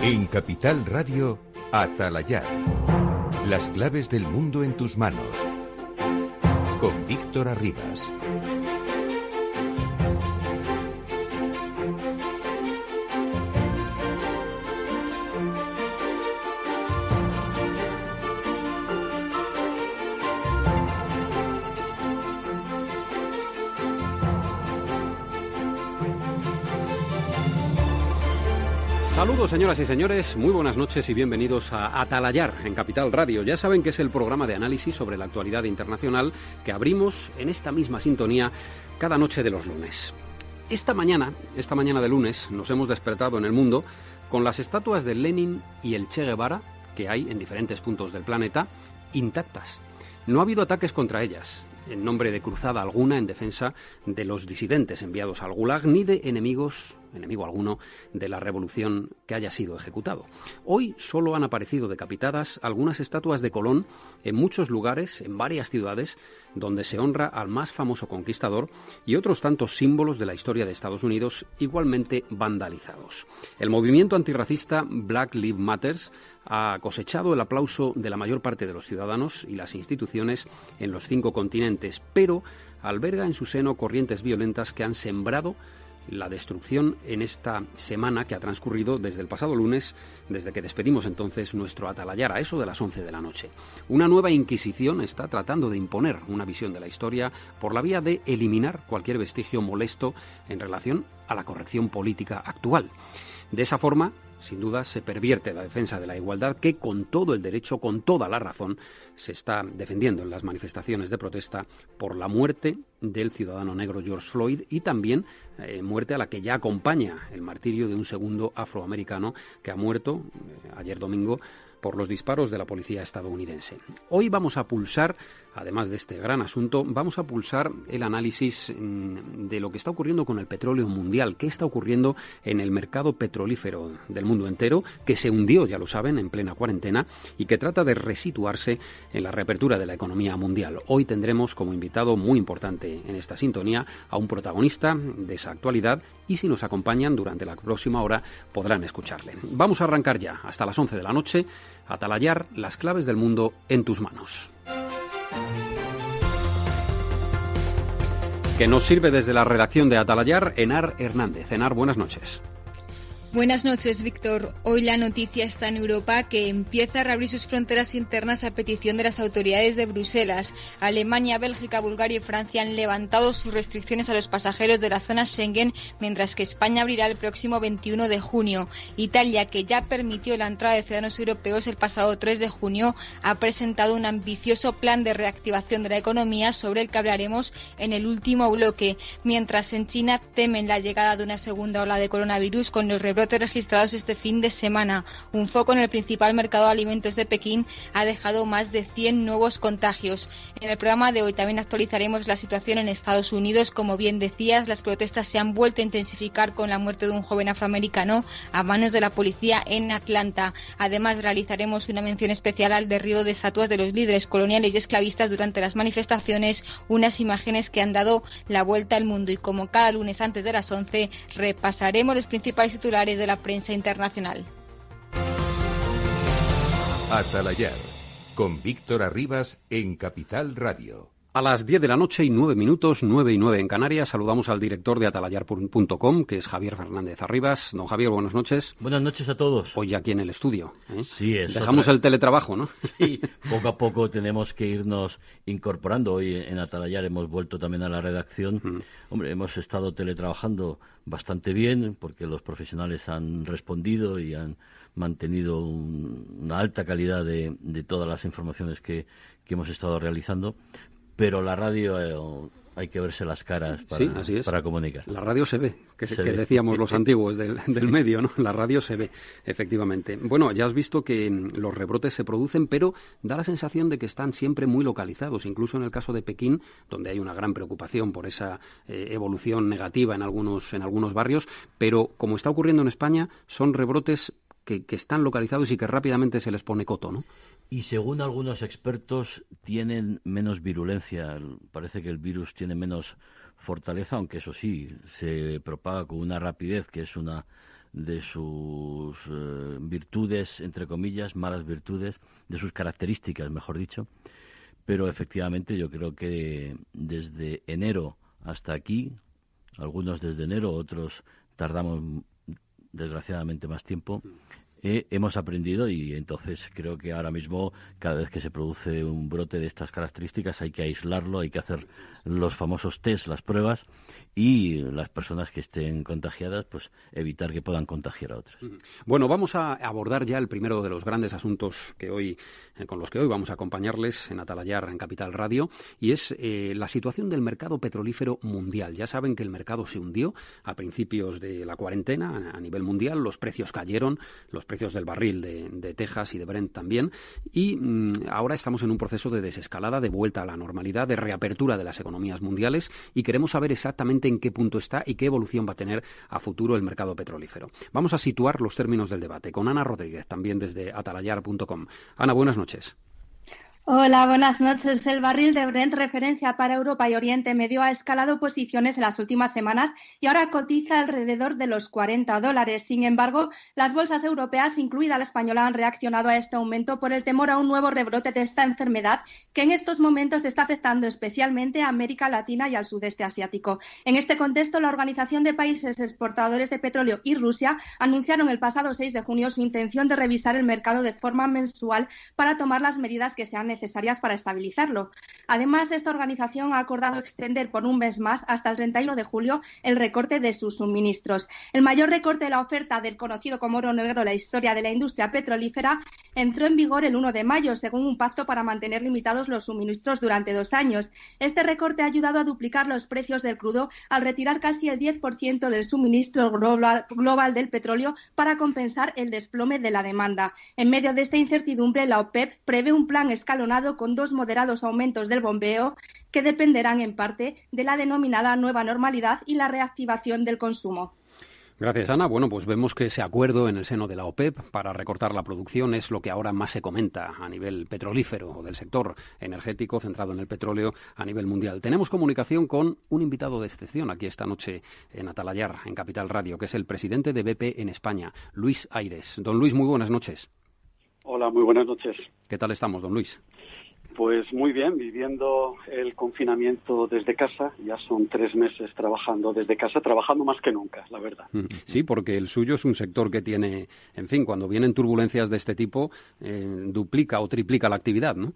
En Capital Radio, Atalayar. Las claves del mundo en tus manos. Con Víctor Arribas. Saludos, señoras y señores, muy buenas noches y bienvenidos a Atalayar en Capital Radio. Ya saben que es el programa de análisis sobre la actualidad internacional que abrimos en esta misma sintonía cada noche de los lunes. Esta mañana de lunes, nos hemos despertado en el mundo con las estatuas de Lenin y el Che Guevara, que hay en diferentes puntos del planeta, intactas. No ha habido ataques contra ellas, en nombre de cruzada alguna en defensa de los disidentes enviados al Gulag, ni de enemigo alguno de la revolución que haya sido ejecutado. Hoy solo han aparecido decapitadas algunas estatuas de Colón en muchos lugares, en varias ciudades, donde se honra al más famoso conquistador y otros tantos símbolos de la historia de Estados Unidos igualmente vandalizados. El movimiento antirracista Black Lives Matter ha cosechado el aplauso de la mayor parte de los ciudadanos y las instituciones en los 5 continentes, pero alberga en su seno corrientes violentas que han sembrado la destrucción en esta semana que ha transcurrido desde el pasado lunes, desde que despedimos entonces nuestro Atalayar a eso de las 11 de la noche. Una nueva Inquisición está tratando de imponer una visión de la historia por la vía de eliminar cualquier vestigio molesto en relación a la corrección política actual. De esa forma, sin duda, se pervierte la defensa de la igualdad que, con todo el derecho, con toda la razón, se está defendiendo en las manifestaciones de protesta por la muerte del ciudadano negro George Floyd y también muerte a la que ya acompaña el martirio de un segundo afroamericano que ha muerto ayer domingo por los disparos de la policía estadounidense. Hoy vamos a pulsar, además de este gran asunto, vamos a pulsar el análisis de lo que está ocurriendo con el petróleo mundial, qué está ocurriendo en el mercado petrolífero del mundo entero, que se hundió, ya lo saben, en plena cuarentena y que trata de resituarse en la reapertura de la economía mundial. Hoy tendremos como invitado muy importante en esta sintonía a un protagonista de esa actualidad y si nos acompañan durante la próxima hora podrán escucharle. Vamos a arrancar ya, hasta las 11 de la noche, Atalayar, las claves del mundo en tus manos. Que nos sirve desde la redacción de Atalayar, Enar Hernández. Enar, buenas noches. Buenas noches, Víctor. Hoy la noticia está en Europa, que empieza a reabrir sus fronteras internas a petición de las autoridades de Bruselas. Alemania, Bélgica, Bulgaria y Francia han levantado sus restricciones a los pasajeros de la zona Schengen, mientras que España abrirá el próximo 21 de junio. Italia, que ya permitió la entrada de ciudadanos europeos el pasado 3 de junio, ha presentado un ambicioso plan de reactivación de la economía sobre el que hablaremos en el último bloque. Mientras en China temen la llegada de una segunda ola de coronavirus con los rebrotes registrados este fin de semana. Un foco en el principal mercado de alimentos de Pekín ha dejado más de 100 nuevos contagios. En el programa de hoy también actualizaremos la situación en Estados Unidos. Como bien decías, las protestas se han vuelto a intensificar con la muerte de un joven afroamericano a manos de la policía en Atlanta. Además, realizaremos una mención especial al derribo de estatuas de los líderes coloniales y esclavistas durante las manifestaciones, unas imágenes que han dado la vuelta al mundo. Y como cada lunes antes de las 11, repasaremos los principales titulares de la prensa internacional. Atalayar, con Víctor Arribas en Capital Radio. A las 10 de la noche y 9 minutos, 9 y 9 en Canarias, saludamos al director de atalayar.com, que es Javier Fernández Arribas. Don Javier, buenas noches. Buenas noches a todos. Hoy aquí en el estudio. Sí, es Dejamos el teletrabajo, ¿no? Sí, poco a poco tenemos que irnos incorporando. Hoy en Atalayar hemos vuelto también a la redacción. Hombre, hemos estado teletrabajando bastante bien porque los profesionales han respondido y han mantenido una alta calidad de todas las informaciones que hemos estado realizando. Pero la radio hay que verse las caras para, sí, así es, para comunicar. La radio se ve, que decíamos los antiguos del medio, ¿no? La radio se ve, efectivamente. Bueno, ya has visto que los rebrotes se producen, pero da la sensación de que están siempre muy localizados, incluso en el caso de Pekín, donde hay una gran preocupación por esa evolución negativa en algunos barrios, pero como está ocurriendo en España, son rebrotes que están localizados y que rápidamente se les pone coto, ¿no? Y según algunos expertos, tienen menos virulencia. Parece que el virus tiene menos fortaleza, aunque eso sí, se propaga con una rapidez que es una de sus virtudes, entre comillas, malas virtudes, de sus características, mejor dicho. Pero efectivamente yo creo que desde enero hasta aquí, algunos desde enero, otros tardamos desgraciadamente más tiempo, hemos aprendido, y entonces creo que ahora mismo cada vez que se produce un brote de estas características hay que aislarlo, hay que hacer los famosos test, las pruebas, y las personas que estén contagiadas, pues evitar que puedan contagiar a otras. Bueno, vamos a abordar ya el primero de los grandes asuntos que hoy con los que hoy vamos a acompañarles en Atalayar, en Capital Radio, y es la situación del mercado petrolífero mundial. Ya saben que el mercado se hundió a principios de la cuarentena a nivel mundial, los precios cayeron, los precios del barril de Texas y de Brent también, y ahora estamos en un proceso de desescalada, de vuelta a la normalidad, de reapertura de las economías mundiales, y queremos saber exactamente en qué punto está y qué evolución va a tener a futuro el mercado petrolífero. Vamos a situar los términos del debate con Ana Rodríguez, también desde atalayar.com. Ana, buenas noches. Hola, buenas noches. El barril de Brent, referencia para Europa y Oriente Medio, ha escalado posiciones en las últimas semanas y ahora cotiza alrededor de los $40. Sin embargo, las bolsas europeas, incluida la española, han reaccionado a este aumento por el temor a un nuevo rebrote de esta enfermedad que en estos momentos está afectando especialmente a América Latina y al sudeste asiático. En este contexto, la Organización de Países Exportadores de Petróleo y Rusia anunciaron el pasado 6 de junio su intención de revisar el mercado de forma mensual para tomar las medidas que sean necesarias para estabilizarlo. Además, esta organización ha acordado extender por un mes más, hasta el 31 de julio, el recorte de sus suministros. El mayor recorte de la oferta del conocido como oro negro, la historia de la industria petrolífera, entró en vigor el 1 de mayo, según un pacto para mantener limitados los suministros durante 2 años. Este recorte ha ayudado a duplicar los precios del crudo al retirar casi el 10% del suministro global del petróleo para compensar el desplome de la demanda. En medio de esta incertidumbre, la OPEP prevé un plan escalonado con 2 moderados aumentos del bombeo que dependerán en parte de la denominada nueva normalidad y la reactivación del consumo. Gracias, Ana. Bueno, pues vemos que ese acuerdo en el seno de la OPEP para recortar la producción es lo que ahora más se comenta a nivel petrolífero o del sector energético centrado en el petróleo a nivel mundial. Tenemos comunicación con un invitado de excepción aquí esta noche en Atalayar, en Capital Radio, que es el presidente de BP en España, Luis Ayres. Don Luis, muy buenas noches. Hola, muy buenas noches. ¿Qué tal estamos, don Luis? Pues muy bien, viviendo el confinamiento desde casa. Ya son 3 meses trabajando desde casa, trabajando más que nunca, la verdad. Sí, porque el suyo es un sector que tiene, en fin, cuando vienen turbulencias de este tipo, duplica o triplica la actividad, ¿no?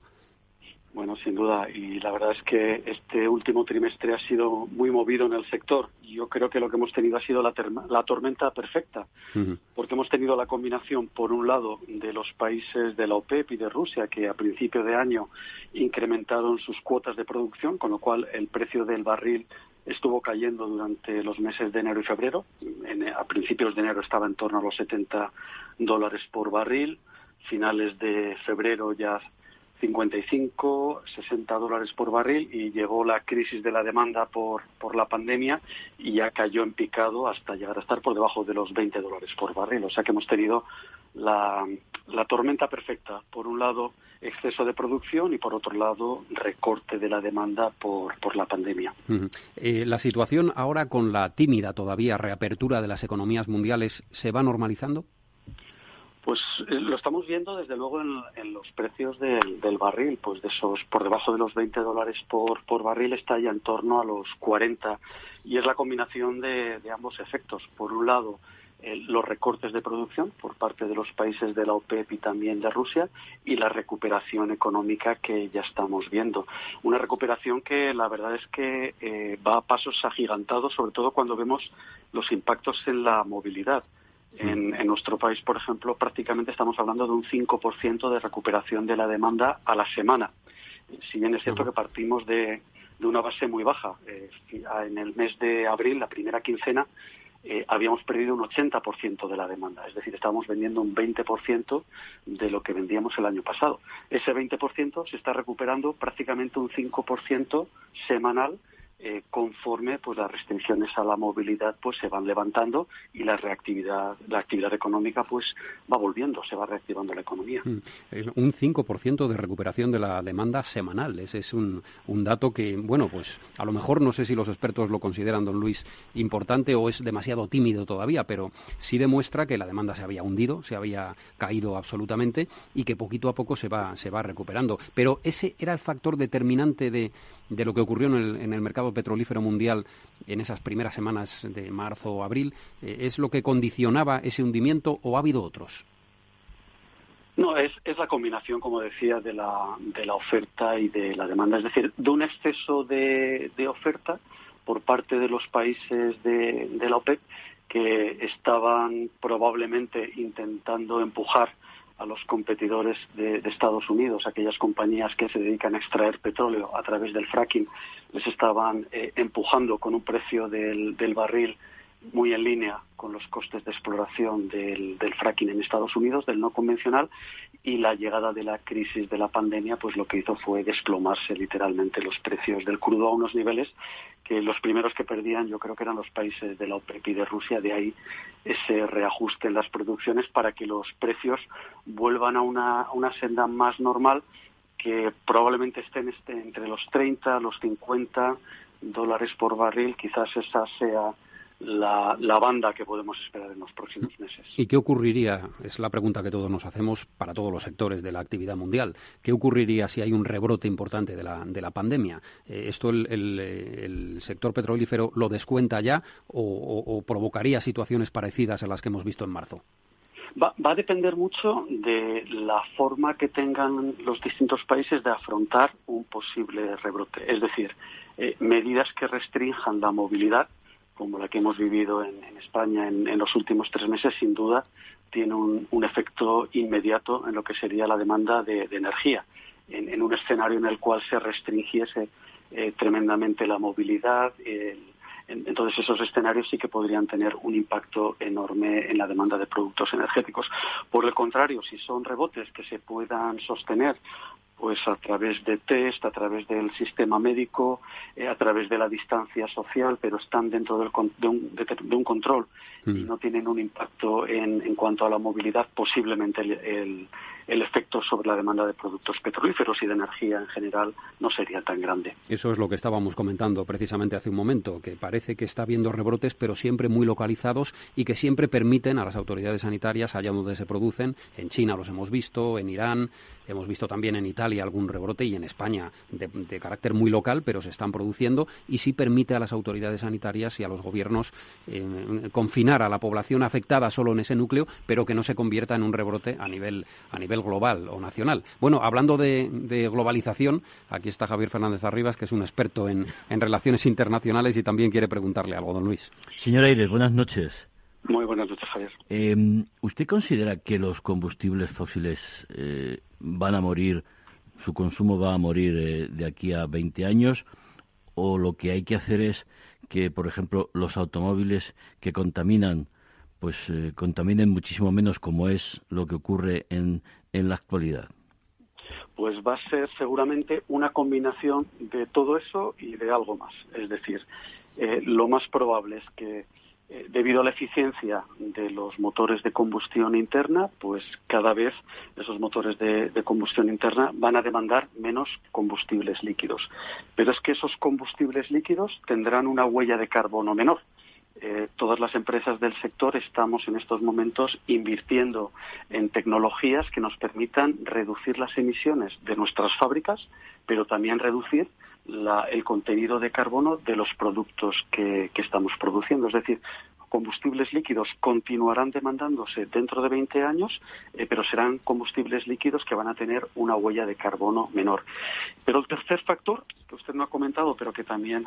Bueno, sin duda, y la verdad es que este último trimestre ha sido muy movido en el sector. Y yo creo que lo que hemos tenido ha sido la tormenta perfecta, porque hemos tenido la combinación, por un lado, de los países de la OPEP y de Rusia, que a principio de año incrementaron sus cuotas de producción, con lo cual el precio del barril estuvo cayendo durante los meses de enero y febrero. A principios de enero estaba en torno a los $70 por barril, finales de febrero ya 55, $60 por barril, y llegó la crisis de la demanda por la pandemia y ya cayó en picado hasta llegar a estar por debajo de los $20 por barril. O sea que hemos tenido la tormenta perfecta. Por un lado, exceso de producción y por otro lado, recorte de la demanda por la pandemia. La situación ahora, con la tímida todavía reapertura de las economías mundiales, ¿se va normalizando? Pues lo estamos viendo desde luego en los precios del barril, pues de esos por debajo de los $20 por barril está ya en torno a los 40, y es la combinación de ambos efectos. Por un lado, los recortes de producción por parte de los países de la OPEP y también de Rusia, y la recuperación económica que ya estamos viendo. Una recuperación que la verdad es que va a pasos agigantados, sobre todo cuando vemos los impactos en la movilidad. En nuestro país, por ejemplo, prácticamente estamos hablando de un 5% de recuperación de la demanda a la semana. Si bien es cierto que partimos de una base muy baja. En el mes de abril, la primera quincena, habíamos perdido un 80% de la demanda. Es decir, estábamos vendiendo un 20% de lo que vendíamos el año pasado. Ese 20% se está recuperando prácticamente un 5% semanal conforme pues las restricciones a la movilidad pues se van levantando y la actividad económica pues va volviendo, se va reactivando la economía. Un 5% de recuperación de la demanda semanal. Ese es un dato que, bueno, pues a lo mejor no sé si los expertos lo consideran, don Luis, importante o es demasiado tímido todavía, pero sí demuestra que la demanda se había hundido, se había caído absolutamente y que poquito a poco se va recuperando. Pero ese era el factor determinante de lo que ocurrió en el mercado petrolífero mundial en esas primeras semanas de marzo o abril. ¿Es lo que condicionaba ese hundimiento o ha habido otros? No, es la combinación, como decía, de la oferta y de la demanda. Es decir, de un exceso de oferta por parte de los países de la OPEP que estaban probablemente intentando empujar a los competidores de Estados Unidos, aquellas compañías que se dedican a extraer petróleo a través del fracking, les estaban empujando con un precio del barril muy en línea con los costes de exploración del fracking en Estados Unidos, del no convencional, y la llegada de la crisis de la pandemia pues lo que hizo fue desplomarse literalmente los precios del crudo a unos niveles que los primeros que perdían yo creo que eran los países de la OPEP y de Rusia. De ahí ese reajuste en las producciones para que los precios vuelvan a una senda más normal, que probablemente estén entre los 30 los 50 dólares por barril. Quizás esa sea la banda que podemos esperar en los próximos meses. ¿Y qué ocurriría? Es la pregunta que todos nos hacemos para todos los sectores de la actividad mundial. ¿Qué ocurriría si hay un rebrote importante de la pandemia? ¿Esto el sector petrolífero lo descuenta ya o provocaría situaciones parecidas a las que hemos visto en marzo? Va a depender mucho de la forma que tengan los distintos países de afrontar un posible rebrote. Es decir, medidas que restrinjan la movilidad, como la que hemos vivido en España en los últimos 3 meses, sin duda tiene un efecto inmediato en lo que sería la demanda de energía. En un escenario en el cual se restringiese tremendamente la movilidad, entonces esos escenarios sí que podrían tener un impacto enorme en la demanda de productos energéticos. Por el contrario, si son rebotes que se puedan sostener pues a través de test, a través del sistema médico, a través de la distancia social, pero están dentro de un control y no tienen un impacto en cuanto a la movilidad, posiblemente el efecto sobre la demanda de productos petrolíferos y de energía en general no sería tan grande. Eso es lo que estábamos comentando precisamente hace un momento, que parece que está habiendo rebrotes, pero siempre muy localizados y que siempre permiten a las autoridades sanitarias, allá donde se producen, en China los hemos visto, en Irán, hemos visto también en Italia algún rebrote y en España de carácter muy local, pero se están produciendo y sí permite a las autoridades sanitarias y a los gobiernos confinar a la población afectada solo en ese núcleo, pero que no se convierta en un rebrote a nivel global o nacional. Bueno, hablando de globalización, aquí está Javier Fernández Arribas, que es un experto en relaciones internacionales y también quiere preguntarle algo, don Luis. Señor Aires, buenas noches. Muy buenas noches, Javier. ¿Usted considera que los combustibles fósiles van a morir, su consumo va a morir de aquí a 20 años? ¿O lo que hay que hacer es que, por ejemplo, los automóviles que contaminan, pues contaminen muchísimo menos, como es lo que ocurre en la actualidad? Pues va a ser seguramente una combinación de todo eso y de algo más. Es decir, lo más probable es que debido a la eficiencia de los motores de combustión interna, pues cada vez esos motores de combustión interna van a demandar menos combustibles líquidos. Pero es que esos combustibles líquidos tendrán una huella de carbono menor. Todas las empresas del sector estamos en estos momentos invirtiendo en tecnologías que nos permitan reducir las emisiones de nuestras fábricas, pero también reducir el contenido de carbono de los productos que estamos produciendo. Es decir, combustibles líquidos continuarán demandándose dentro de 20 años, pero serán combustibles líquidos que van a tener una huella de carbono menor. Pero el tercer factor, que usted no ha comentado, pero que también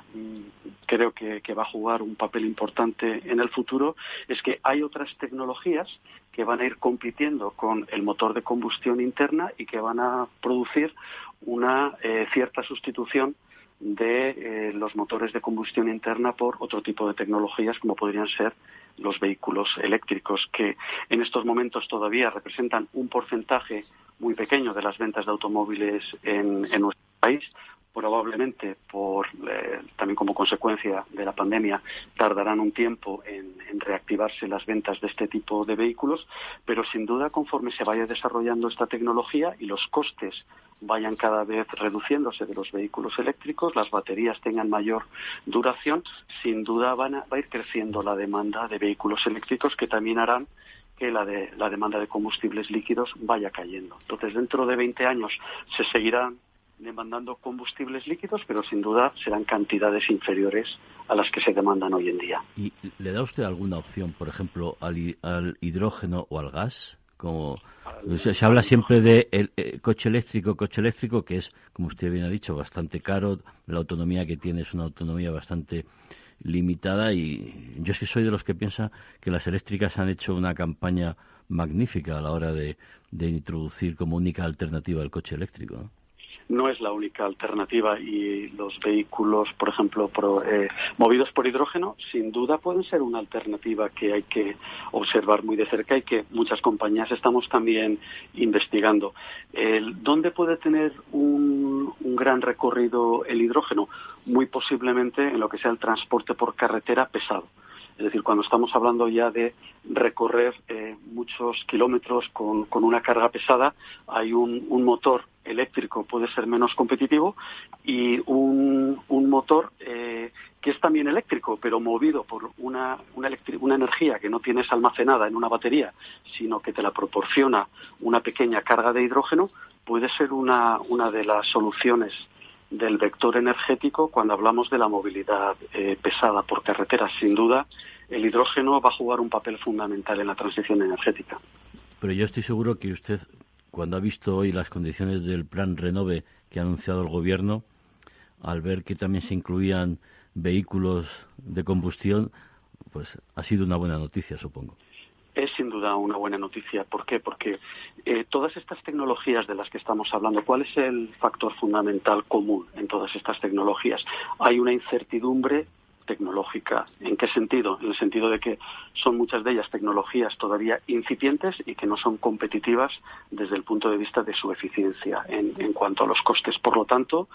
creo que va a jugar un papel importante en el futuro, es que hay otras tecnologías que van a ir compitiendo con el motor de combustión interna y que van a producir una cierta sustitución de los motores de combustión interna por otro tipo de tecnologías, como podrían ser los vehículos eléctricos, que en estos momentos todavía representan un porcentaje muy pequeño de las ventas de automóviles en nuestro país. Probablemente también como consecuencia de la pandemia tardarán un tiempo en reactivarse las ventas de este tipo de vehículos, pero sin duda conforme se vaya desarrollando esta tecnología y los costes vayan cada vez reduciéndose de los vehículos eléctricos, las baterías tengan mayor duración, sin duda va a ir creciendo la demanda de vehículos eléctricos, que también harán que la demanda de combustibles líquidos vaya cayendo. Entonces, dentro de 20 años se seguirán demandando combustibles líquidos, pero sin duda serán cantidades inferiores a las que se demandan hoy en día. ¿Y le da usted alguna opción, por ejemplo, al hidrógeno o al gas? Se habla siempre de coche eléctrico, que es, como usted bien ha dicho, bastante caro. La autonomía que tiene es una autonomía bastante limitada, y yo es que soy de los que piensa que las eléctricas han hecho una campaña magnífica a la hora de introducir como única alternativa el coche eléctrico, ¿no? No es la única alternativa, y los vehículos, por ejemplo, movidos por hidrógeno, sin duda pueden ser una alternativa que hay que observar muy de cerca y que muchas compañías estamos también investigando. ¿Dónde puede tener un gran recorrido el hidrógeno? Muy posiblemente en lo que sea el transporte por carretera pesado. Es decir, cuando estamos hablando ya de recorrer muchos kilómetros con una carga pesada, hay un motor eléctrico puede ser menos competitivo, y un motor que es también eléctrico, pero movido por una energía que no tienes almacenada en una batería, sino que te la proporciona una pequeña carga de hidrógeno, puede ser una de las soluciones del vector energético cuando hablamos de la movilidad pesada por carretera. Sin duda, el hidrógeno va a jugar un papel fundamental en la transición energética. Pero yo estoy seguro que usted, cuando ha visto hoy las condiciones del plan Renove que ha anunciado el Gobierno, al ver que también se incluían vehículos de combustión, pues ha sido una buena noticia, supongo. Es sin duda una buena noticia. ¿Por qué? Porque todas estas tecnologías de las que estamos hablando, ¿cuál es el factor fundamental común en todas estas tecnologías? Hay una incertidumbre tecnológica. ¿En qué sentido? En el sentido de que son muchas de ellas tecnologías todavía incipientes y que no son competitivas desde el punto de vista de su eficiencia en cuanto a los costes. Por lo tanto,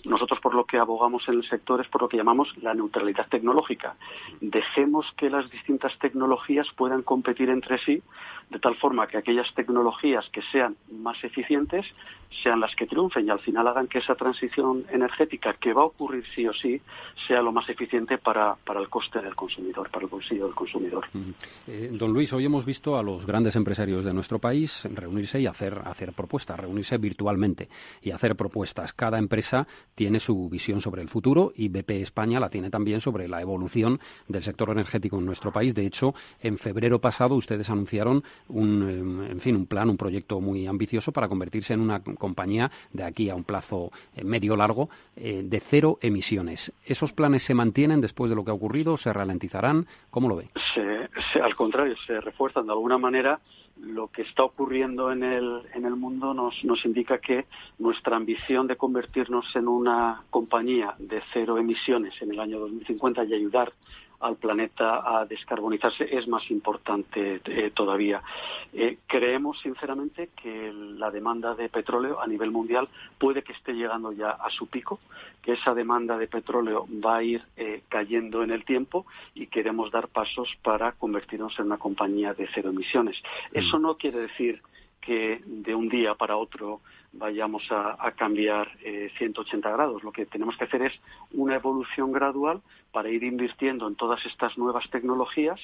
nosotros por lo que abogamos en el sector es por lo que llamamos la neutralidad tecnológica. Dejemos que las distintas tecnologías puedan competir entre sí, de tal forma que aquellas tecnologías que sean más eficientes sean las que triunfen y al final hagan que esa transición energética, que va a ocurrir sí o sí, sea lo más eficiente para el coste del consumidor, para el bolsillo del consumidor. Don Luis, hoy hemos visto a los grandes empresarios de nuestro país reunirse y hacer propuestas, reunirse virtualmente y hacer propuestas. Cada empresa tiene su visión sobre el futuro y BP España la tiene también sobre la evolución del sector energético en nuestro país. De hecho, en febrero pasado ustedes anunciaron un plan, un proyecto muy ambicioso para convertirse en una compañía de aquí a un plazo medio-largo de cero emisiones. ¿Esos planes se mantienen después de lo que ha ocurrido? ¿Se ralentizarán? ¿Cómo lo ve? Al contrario, se refuerzan de alguna manera. Lo que está ocurriendo en el mundo nos indica que nuestra ambición de convertirnos en una compañía de cero emisiones en el año 2050 y ayudar al planeta a descarbonizarse es más importante todavía. Creemos sinceramente que la demanda de petróleo a nivel mundial puede que esté llegando ya a su pico, que esa demanda de petróleo va a ir cayendo en el tiempo y queremos dar pasos para convertirnos en una compañía de cero emisiones. Eso no quiere decir que de un día para otro vayamos a cambiar 180 grados. Lo que tenemos que hacer es una evolución gradual para ir invirtiendo en todas estas nuevas tecnologías.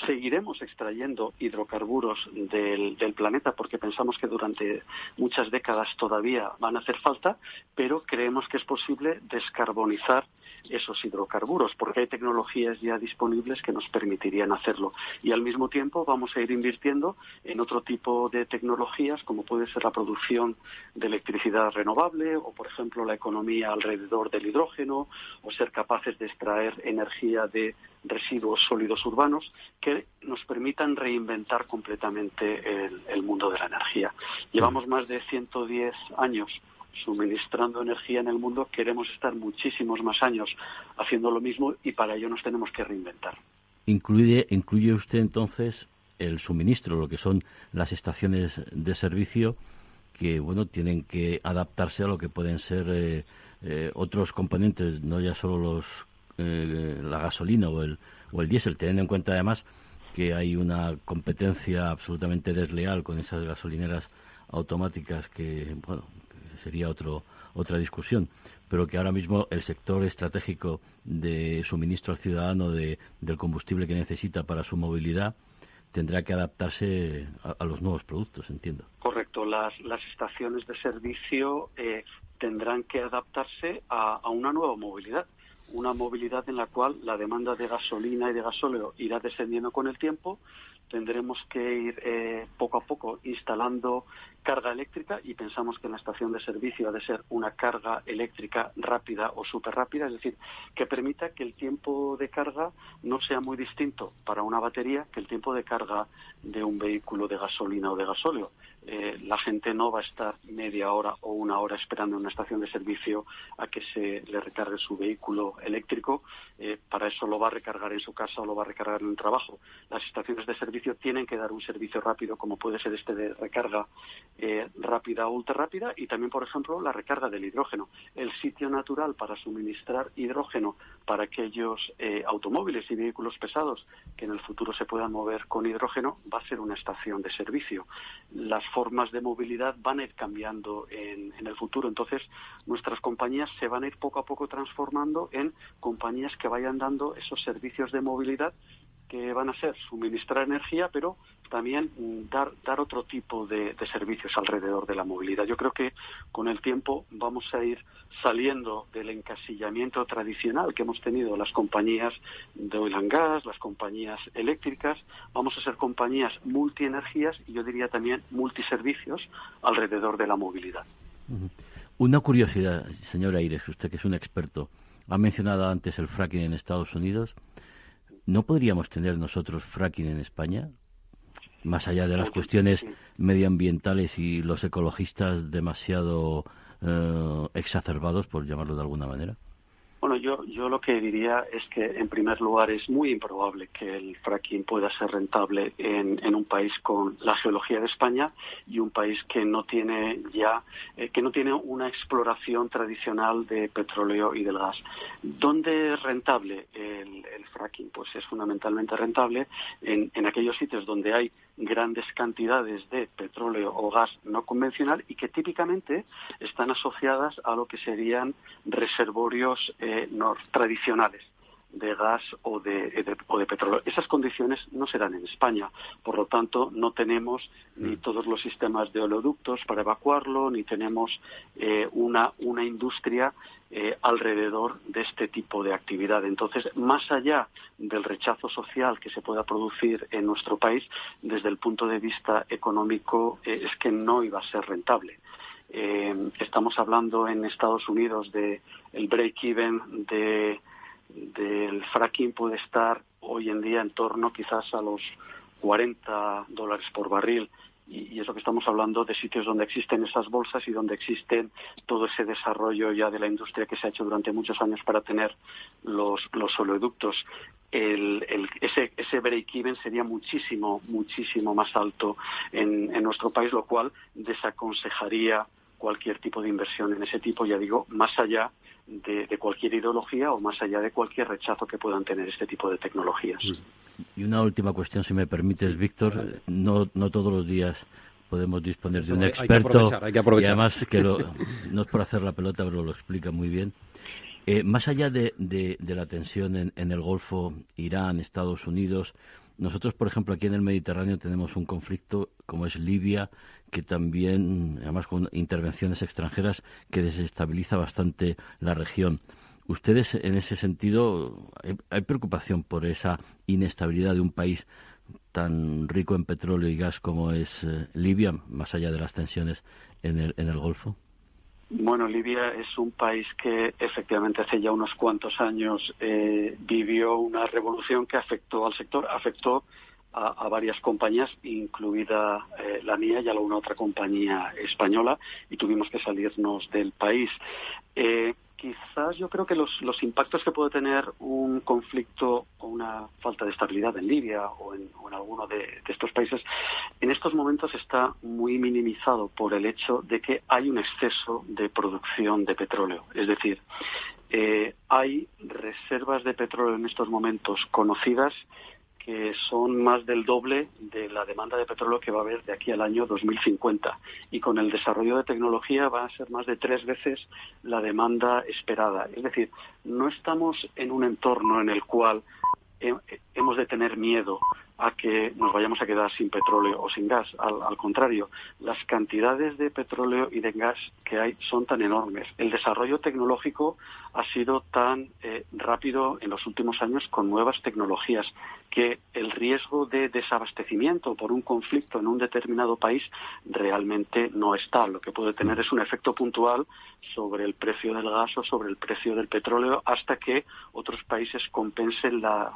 Seguiremos extrayendo hidrocarburos del planeta porque pensamos que durante muchas décadas todavía van a hacer falta, pero creemos que es posible descarbonizar esos hidrocarburos porque hay tecnologías ya disponibles que nos permitirían hacerlo. Y al mismo tiempo vamos a ir invirtiendo en otro tipo de tecnologías como puede ser la producción de electricidad renovable o, por ejemplo, la economía alrededor del hidrógeno o ser capaces de extraer energía de residuos sólidos urbanos que nos permitan reinventar completamente el mundo de la energía. Llevamos más de 110 años suministrando energía en el mundo, queremos estar muchísimos más años haciendo lo mismo y para ello nos tenemos que reinventar. ¿Incluye usted entonces el suministro, lo que son las estaciones de servicio, que bueno, tienen que adaptarse a lo que pueden ser otros componentes, no ya solo la gasolina o el diésel, teniendo en cuenta además que hay una competencia absolutamente desleal con esas gasolineras automáticas que, bueno, sería otra discusión, pero que ahora mismo el sector estratégico de suministro al ciudadano del combustible que necesita para su movilidad tendrá que adaptarse a los nuevos productos, entiendo. Correcto. Las estaciones de servicio tendrán que adaptarse a una nueva movilidad. Una movilidad en la cual la demanda de gasolina y de gasóleo irá descendiendo con el tiempo. Tendremos que ir poco a poco instalando carga eléctrica y pensamos que en la estación de servicio ha de ser una carga eléctrica rápida o súper rápida, es decir, que permita que el tiempo de carga no sea muy distinto para una batería que el tiempo de carga de un vehículo de gasolina o de gasóleo. La gente no va a estar media hora o una hora esperando en una estación de servicio a que se le recargue su vehículo eléctrico. Para eso lo va a recargar en su casa o lo va a recargar en un trabajo. Las estaciones de servicio tienen que dar un servicio rápido, como puede ser este de recarga rápida o ultra rápida, y también, por ejemplo, la recarga del hidrógeno. El sitio natural para suministrar hidrógeno para aquellos automóviles y vehículos pesados que en el futuro se puedan mover con hidrógeno va a ser una estación de servicio. Las formas de movilidad van a ir cambiando en el futuro, entonces nuestras compañías se van a ir poco a poco transformando en compañías que vayan dando esos servicios de movilidad que van a ser suministrar energía, pero también dar otro tipo de servicios alrededor de la movilidad. Yo creo que con el tiempo vamos a ir saliendo del encasillamiento tradicional que hemos tenido las compañías de oil and gas, las compañías eléctricas. Vamos a ser compañías multienergías y yo diría también multiservicios alrededor de la movilidad. Una curiosidad, señor Ayres, usted que es un experto, ha mencionado antes el fracking en Estados Unidos. ¿No podríamos tener nosotros fracking en España? Más allá de las cuestiones medioambientales y los ecologistas demasiado exacerbados, por llamarlo de alguna manera. Bueno, yo lo que diría es que, en primer lugar, es muy improbable que el fracking pueda ser rentable en un país con la geología de España y un país que no tiene una exploración tradicional de petróleo y del gas. ¿Dónde es rentable el fracking? Pues es fundamentalmente rentable en aquellos sitios donde hay grandes cantidades de petróleo o gas no convencional y que típicamente están asociadas a lo que serían reservorios tradicionales de gas o de petróleo. Esas condiciones no se dan en España, por lo tanto no tenemos ni todos los sistemas de oleoductos para evacuarlo, ni tenemos una industria alrededor de este tipo de actividad. Entonces, más allá del rechazo social que se pueda producir en nuestro país, desde el punto de vista económico es que no iba a ser rentable. Estamos hablando en Estados Unidos de el break-even del fracking puede estar hoy en día en torno quizás a los $40 por barril. Y eso que estamos hablando de sitios donde existen esas bolsas y donde existen todo ese desarrollo ya de la industria que se ha hecho durante muchos años para tener los oleoductos. Ese break-even sería muchísimo más alto en nuestro país, lo cual desaconsejaría cualquier tipo de inversión en ese tipo, ya digo, más allá de cualquier ideología o más allá de cualquier rechazo que puedan tener este tipo de tecnologías. Y una última cuestión, si me permites, Víctor. No todos los días podemos disponer de un experto. Hay que aprovechar. Y además, no es por hacer la pelota, pero lo explica muy bien. Más allá de la tensión en el Golfo, Irán, Estados Unidos, nosotros, por ejemplo, aquí en el Mediterráneo tenemos un conflicto como es Libia, que también, además con intervenciones extranjeras, que desestabiliza bastante la región. ¿Ustedes, en ese sentido, hay preocupación por esa inestabilidad de un país tan rico en petróleo y gas como es Libia, más allá de las tensiones en el Golfo? Bueno, Libia es un país que efectivamente hace ya unos cuantos años vivió una revolución que afectó al sector, afectó a varias compañías, incluida la mía y a una otra compañía española, y tuvimos que salirnos del país. Quizás yo creo que los impactos que puede tener un conflicto o una falta de estabilidad en Libia o en alguno de estos países, en estos momentos está muy minimizado por el hecho de que hay un exceso de producción de petróleo. Es decir, hay reservas de petróleo en estos momentos conocidas que son más del doble de la demanda de petróleo que va a haber de aquí al año 2050. Y con el desarrollo de tecnología va a ser más de 3 veces la demanda esperada. Es decir, no estamos en un entorno en el cual hemos de tener miedo a que nos vayamos a quedar sin petróleo o sin gas. Al contrario, las cantidades de petróleo y de gas que hay son tan enormes. El desarrollo tecnológico ha sido tan rápido en los últimos años con nuevas tecnologías que el riesgo de desabastecimiento por un conflicto en un determinado país realmente no está. Lo que puede tener es un efecto puntual sobre el precio del gas o sobre el precio del petróleo hasta que otros países compensen la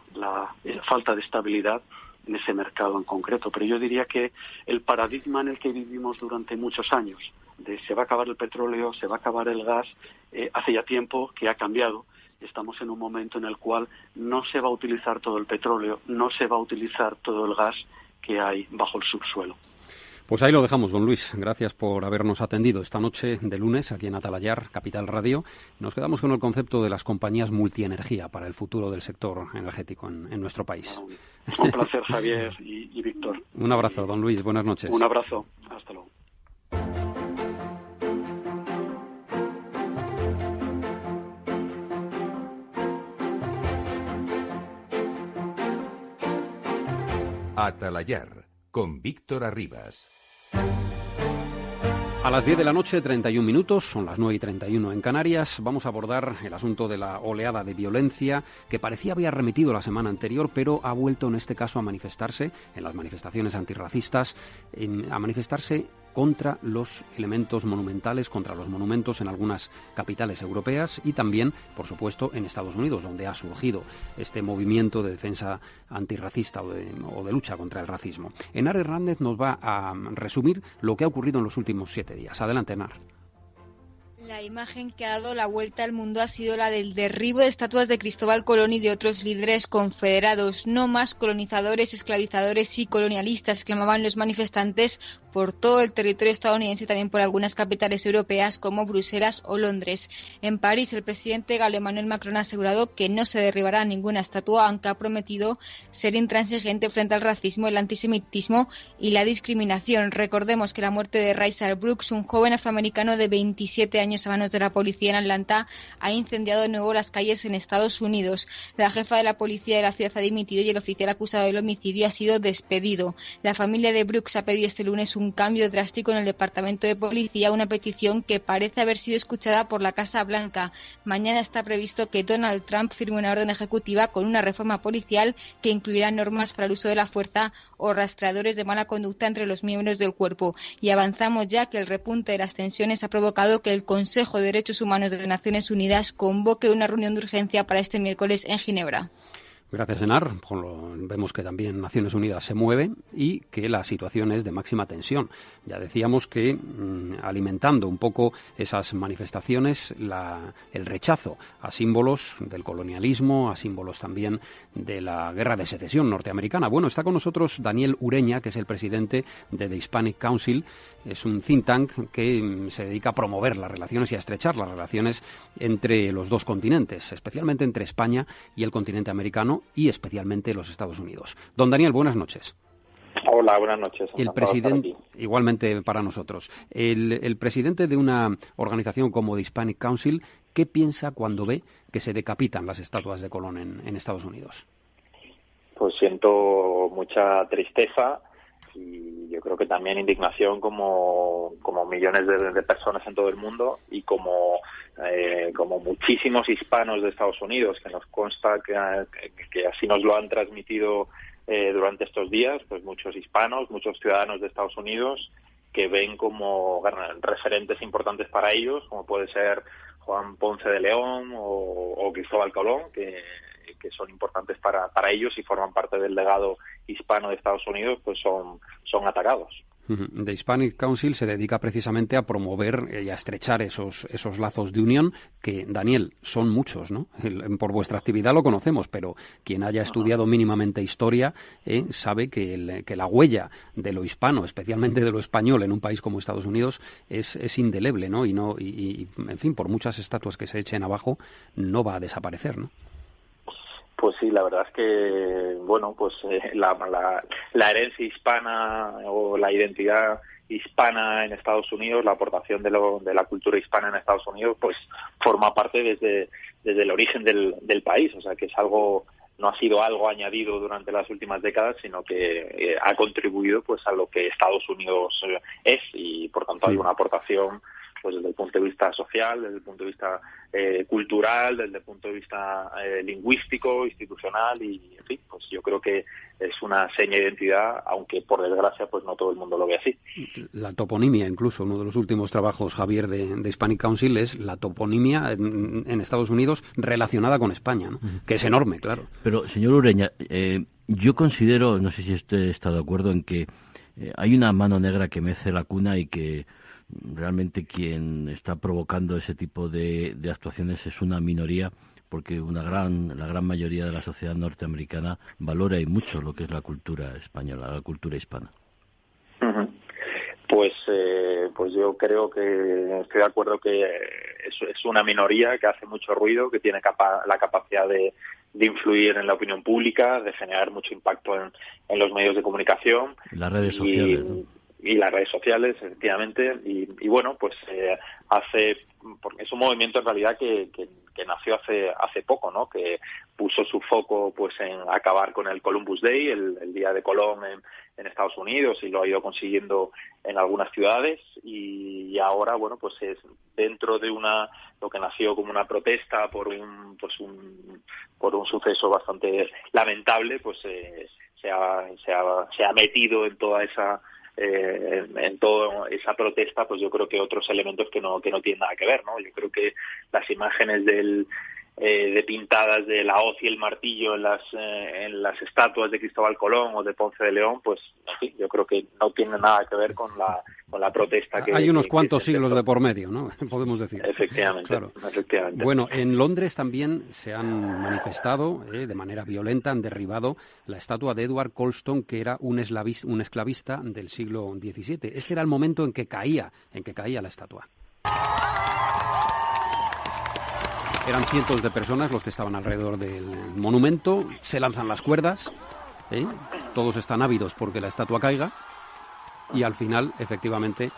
falta de estabilidad en ese mercado en concreto. Pero yo diría que el paradigma en el que vivimos durante muchos años, de se va a acabar el petróleo, se va a acabar el gas, hace ya tiempo que ha cambiado. Estamos en un momento en el cual no se va a utilizar todo el petróleo, no se va a utilizar todo el gas que hay bajo el subsuelo. Pues ahí lo dejamos, don Luis. Gracias por habernos atendido esta noche de lunes aquí en Atalayar, Capital Radio. Nos quedamos con el concepto de las compañías multienergía para el futuro del sector energético en nuestro país. Un placer, Javier y Víctor. Un abrazo, don Luis. Buenas noches. Un abrazo. Hasta luego. Atalayar, con Víctor Arribas. A las 10 de la noche, 31 minutos, son las 9:31 en Canarias. Vamos a abordar el asunto de la oleada de violencia que parecía haber remitido la semana anterior, pero ha vuelto en este caso a manifestarse, en las manifestaciones antirracistas, a manifestarse contra los elementos monumentales, contra los monumentos en algunas capitales europeas y también, por supuesto, en Estados Unidos, donde ha surgido este movimiento de defensa antirracista o de lucha contra el racismo. Enar Hernández nos va a resumir lo que ha ocurrido en los últimos 7 días. Adelante, Enar. La imagen que ha dado la vuelta al mundo ha sido la del derribo de estatuas de Cristóbal Colón y de otros líderes confederados. No más colonizadores, esclavizadores y colonialistas, exclamaban los manifestantes por todo el territorio estadounidense y también por algunas capitales europeas como Bruselas o Londres. En París, el presidente galo Emmanuel Macron ha asegurado que no se derribará ninguna estatua, aunque ha prometido ser intransigente frente al racismo, el antisemitismo y la discriminación. Recordemos que la muerte de Rayshard Brooks, un joven afroamericano de 27 años a manos de la policía en Atlanta, ha incendiado de nuevo las calles en Estados Unidos. La jefa de la policía de la ciudad ha dimitido y el oficial acusado del homicidio ha sido despedido. La familia de Brooks ha pedido este lunes un cambio drástico en el departamento de policía, una petición que parece haber sido escuchada por la Casa Blanca. Mañana está previsto que Donald Trump firme una orden ejecutiva con una reforma policial que incluirá normas para el uso de la fuerza o rastreadores de mala conducta entre los miembros del cuerpo. Y avanzamos ya que el repunte de las tensiones ha provocado que el Consejo de Derechos Humanos de Naciones Unidas convoque una reunión de urgencia para este miércoles en Ginebra. Gracias, Enar. Vemos que también Naciones Unidas se mueve y que la situación es de máxima tensión. Ya decíamos que alimentando un poco esas manifestaciones, el rechazo a símbolos del colonialismo, a símbolos también de la guerra de secesión norteamericana. Bueno, está con nosotros Daniel Ureña, que es el presidente de The Hispanic Council. Es un think tank que se dedica a promover las relaciones y a estrechar las relaciones entre los dos continentes, especialmente entre España y el continente americano y especialmente los Estados Unidos. Don Daniel, buenas noches. Hola, buenas noches. El presidente, igualmente para nosotros, el presidente de una organización como The Hispanic Council, ¿qué piensa cuando ve que se decapitan las estatuas de Colón en Estados Unidos? Pues siento mucha tristeza y yo creo que también indignación como millones de personas en todo el mundo y como muchísimos hispanos de Estados Unidos, que nos consta que así nos lo han transmitido durante estos días, pues muchos hispanos, muchos ciudadanos de Estados Unidos que ven como referentes importantes para ellos, como puede ser Juan Ponce de León o Cristóbal Colón, que son importantes para ellos y forman parte del legado hispano de Estados Unidos, pues son atacados. The Hispanic Council se dedica precisamente a promover y a estrechar esos lazos de unión que, Daniel, son muchos, ¿no? Por vuestra actividad lo conocemos, pero quien haya estudiado mínimamente historia sabe que la huella de lo hispano, especialmente de lo español en un país como Estados Unidos, es indeleble, ¿no? Y en fin, por muchas estatuas que se echen abajo, no va a desaparecer, ¿no? Pues sí, la verdad es que, bueno, pues la herencia hispana o la identidad hispana en Estados Unidos, la aportación de la cultura hispana en Estados Unidos, pues forma parte desde el origen del país, o sea que es algo, no ha sido algo añadido durante las últimas décadas, sino que ha contribuido pues a lo que Estados Unidos es, y por tanto hay una aportación pues desde el punto de vista social, desde el punto de vista cultural, desde el punto de vista lingüístico, institucional, y en fin, pues yo creo que es una seña de identidad, aunque por desgracia pues no todo el mundo lo ve así. La toponimia, incluso uno de los últimos trabajos, Javier, de Hispanic Council, es la toponimia en Estados Unidos relacionada con España, ¿no? Que es enorme, claro. Pero, señor Ureña, yo considero, no sé si usted está de acuerdo, en que hay una mano negra que mece la cuna y que realmente quien está provocando ese tipo de actuaciones es una minoría, porque la gran mayoría de la sociedad norteamericana valora y mucho lo que es la cultura española, la cultura hispana. Pues yo creo que estoy de acuerdo que es una minoría que hace mucho ruido, que tiene la capacidad de influir en la opinión pública, de generar mucho impacto en los medios de comunicación. Las redes sociales, ¿no? Y las redes sociales, efectivamente, y bueno, pues porque es un movimiento en realidad que nació hace poco, ¿no? Que puso su foco pues en acabar con el Columbus Day, el Día de Colón en Estados Unidos, y lo ha ido consiguiendo en algunas ciudades, y ahora, bueno, pues es dentro de lo que nació como una protesta por un suceso bastante lamentable, pues se ha metido en toda esa esa protesta, pues yo creo que otros elementos que no tienen nada que ver, ¿no? Yo creo que las imágenes de pintadas de la hoz y el martillo en las estatuas de Cristóbal Colón o de Ponce de León, pues en fin, yo creo que no tiene nada que ver con la protesta que hay unos cuantos siglos de por medio, ¿no? Podemos decir. Efectivamente, claro. Efectivamente. Bueno, en Londres también se han manifestado de manera violenta, han derribado la estatua de Edward Colston, que era un esclavista del siglo XVII. Este era el momento en que caía la estatua. Eran cientos de personas los que estaban alrededor del monumento, se lanzan las cuerdas, todos están ávidos porque la estatua caiga, y al final, efectivamente,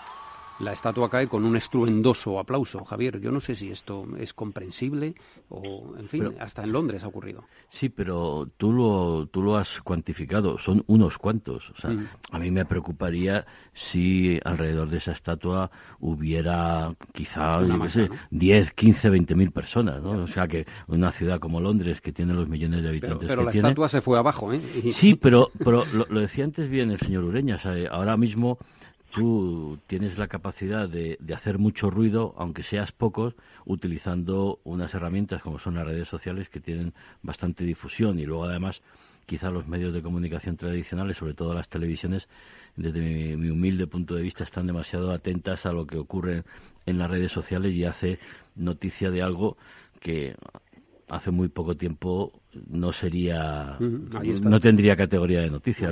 la estatua cae con un estruendoso aplauso. Javier, yo no sé si esto es comprensible o, en fin, pero, hasta en Londres ha ocurrido. Sí, pero tú lo has cuantificado, son unos cuantos. O sea, a mí me preocuparía si alrededor de esa estatua hubiera quizá, ¿no? 10, 15, 20.000 personas, ¿no? O sea, que una ciudad como Londres, que tiene los millones de habitantes pero que tiene... la estatua se fue abajo, ¿eh? Sí, pero lo decía antes bien el señor Ureña, o sea, ahora mismo tú tienes la capacidad de hacer mucho ruido, aunque seas pocos, utilizando unas herramientas como son las redes sociales, que tienen bastante difusión, y luego además quizá los medios de comunicación tradicionales, sobre todo las televisiones, desde mi humilde punto de vista, están demasiado atentas a lo que ocurre en las redes sociales y hace noticia de algo que hace muy poco tiempo no tendría categoría de noticia,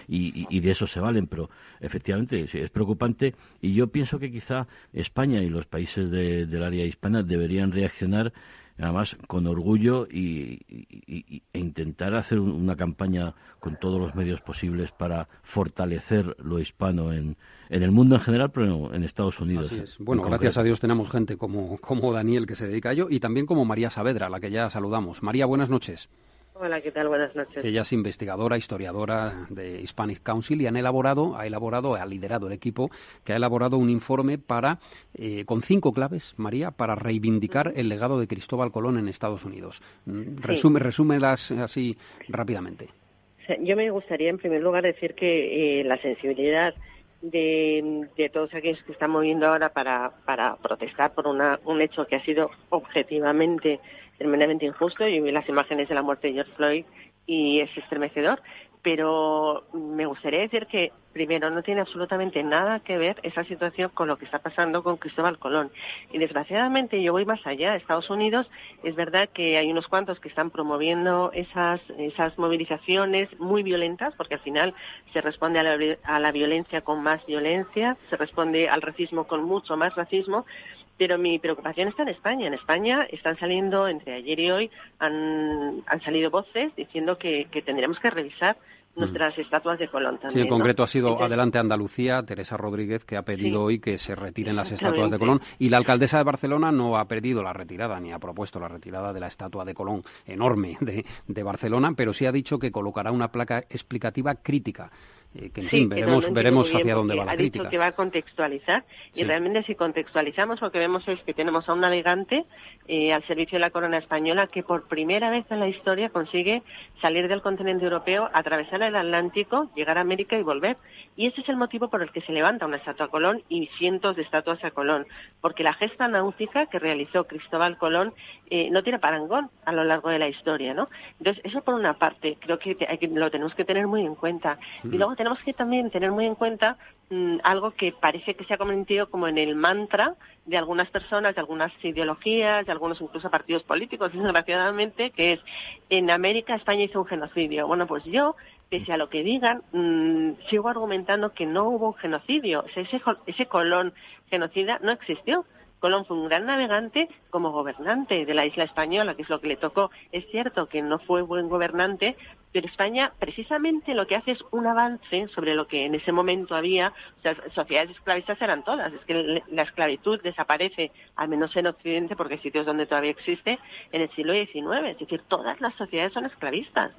y de eso se valen, pero efectivamente sí, es preocupante, y yo pienso que quizá España y los países del área hispana deberían reaccionar además con orgullo e intentar hacer una campaña con todos los medios posibles para fortalecer lo hispano en el mundo en general, pero en Estados Unidos. Así es. Bueno, gracias a Dios tenemos gente como Daniel, que se dedica a ello, y también como María Saavedra, a la que ya saludamos. María, buenas noches. Hola, ¿qué tal? Buenas noches. Ella es investigadora, historiadora de Hispanic Council, y ha liderado el equipo que ha elaborado un informe con 5 claves, María, para reivindicar el legado de Cristóbal Colón en Estados Unidos. Resúmelas así rápidamente. Yo me gustaría, en primer lugar, decir que la sensibilidad de todos aquellos que están moviendo ahora para protestar por un hecho que ha sido objetivamente tremendamente injusto. Yo vi las imágenes de la muerte de George Floyd y es estremecedor, pero me gustaría decir que Primero, no tiene absolutamente nada que ver esa situación con lo que está pasando con Cristóbal Colón. Y desgraciadamente yo voy más allá. Estados Unidos, es verdad que hay unos cuantos que están promoviendo esas movilizaciones muy violentas, porque al final se responde a la violencia con más violencia, se responde al racismo con mucho más racismo. Pero mi preocupación está en España. En España están saliendo, entre ayer y hoy, han salido voces diciendo que tendremos que revisar nuestras estatuas de Colón también. Sí, en concreto ¿no? ha sido Entonces, Adelante Andalucía, Teresa Rodríguez, que ha pedido hoy que se retiren las estatuas de exactamente. Colón. Y la alcaldesa de Barcelona no ha pedido la retirada, ni ha propuesto la retirada de la estatua de Colón enorme de Barcelona, pero sí ha dicho que colocará una placa explicativa crítica. Que en fin, veremos hacia dónde va la crítica. Ha dicho que va a contextualizar y realmente si contextualizamos lo que vemos es que tenemos a un navegante al servicio de la corona española que por primera vez en la historia consigue salir del continente europeo, atravesar el Atlántico, llegar a América y volver. Y ese es el motivo por el que se levanta una estatua a Colón y cientos de estatuas a Colón, porque la gesta náutica que realizó Cristóbal Colón no tiene parangón a lo largo de la historia, ¿no? Entonces, eso por una parte, creo que lo tenemos que tener muy en cuenta. Y luego tenemos que también tener muy en cuenta algo que parece que se ha convertido como en el mantra de algunas personas, de algunas ideologías, de algunos incluso partidos políticos, desgraciadamente, que es en América España hizo un genocidio. Bueno, pues yo, pese a lo que digan, sigo argumentando que no hubo un genocidio. O sea, ese Colón genocida no existió. Colón fue un gran navegante como gobernante de la isla española, que es lo que le tocó. Es cierto que no fue buen gobernante, pero España precisamente lo que hace es un avance sobre lo que en ese momento había. O sea, sociedades esclavistas eran todas. Es que la esclavitud desaparece, al menos en Occidente, porque hay sitios donde todavía existe, en el siglo XIX. Es decir, todas las sociedades son esclavistas.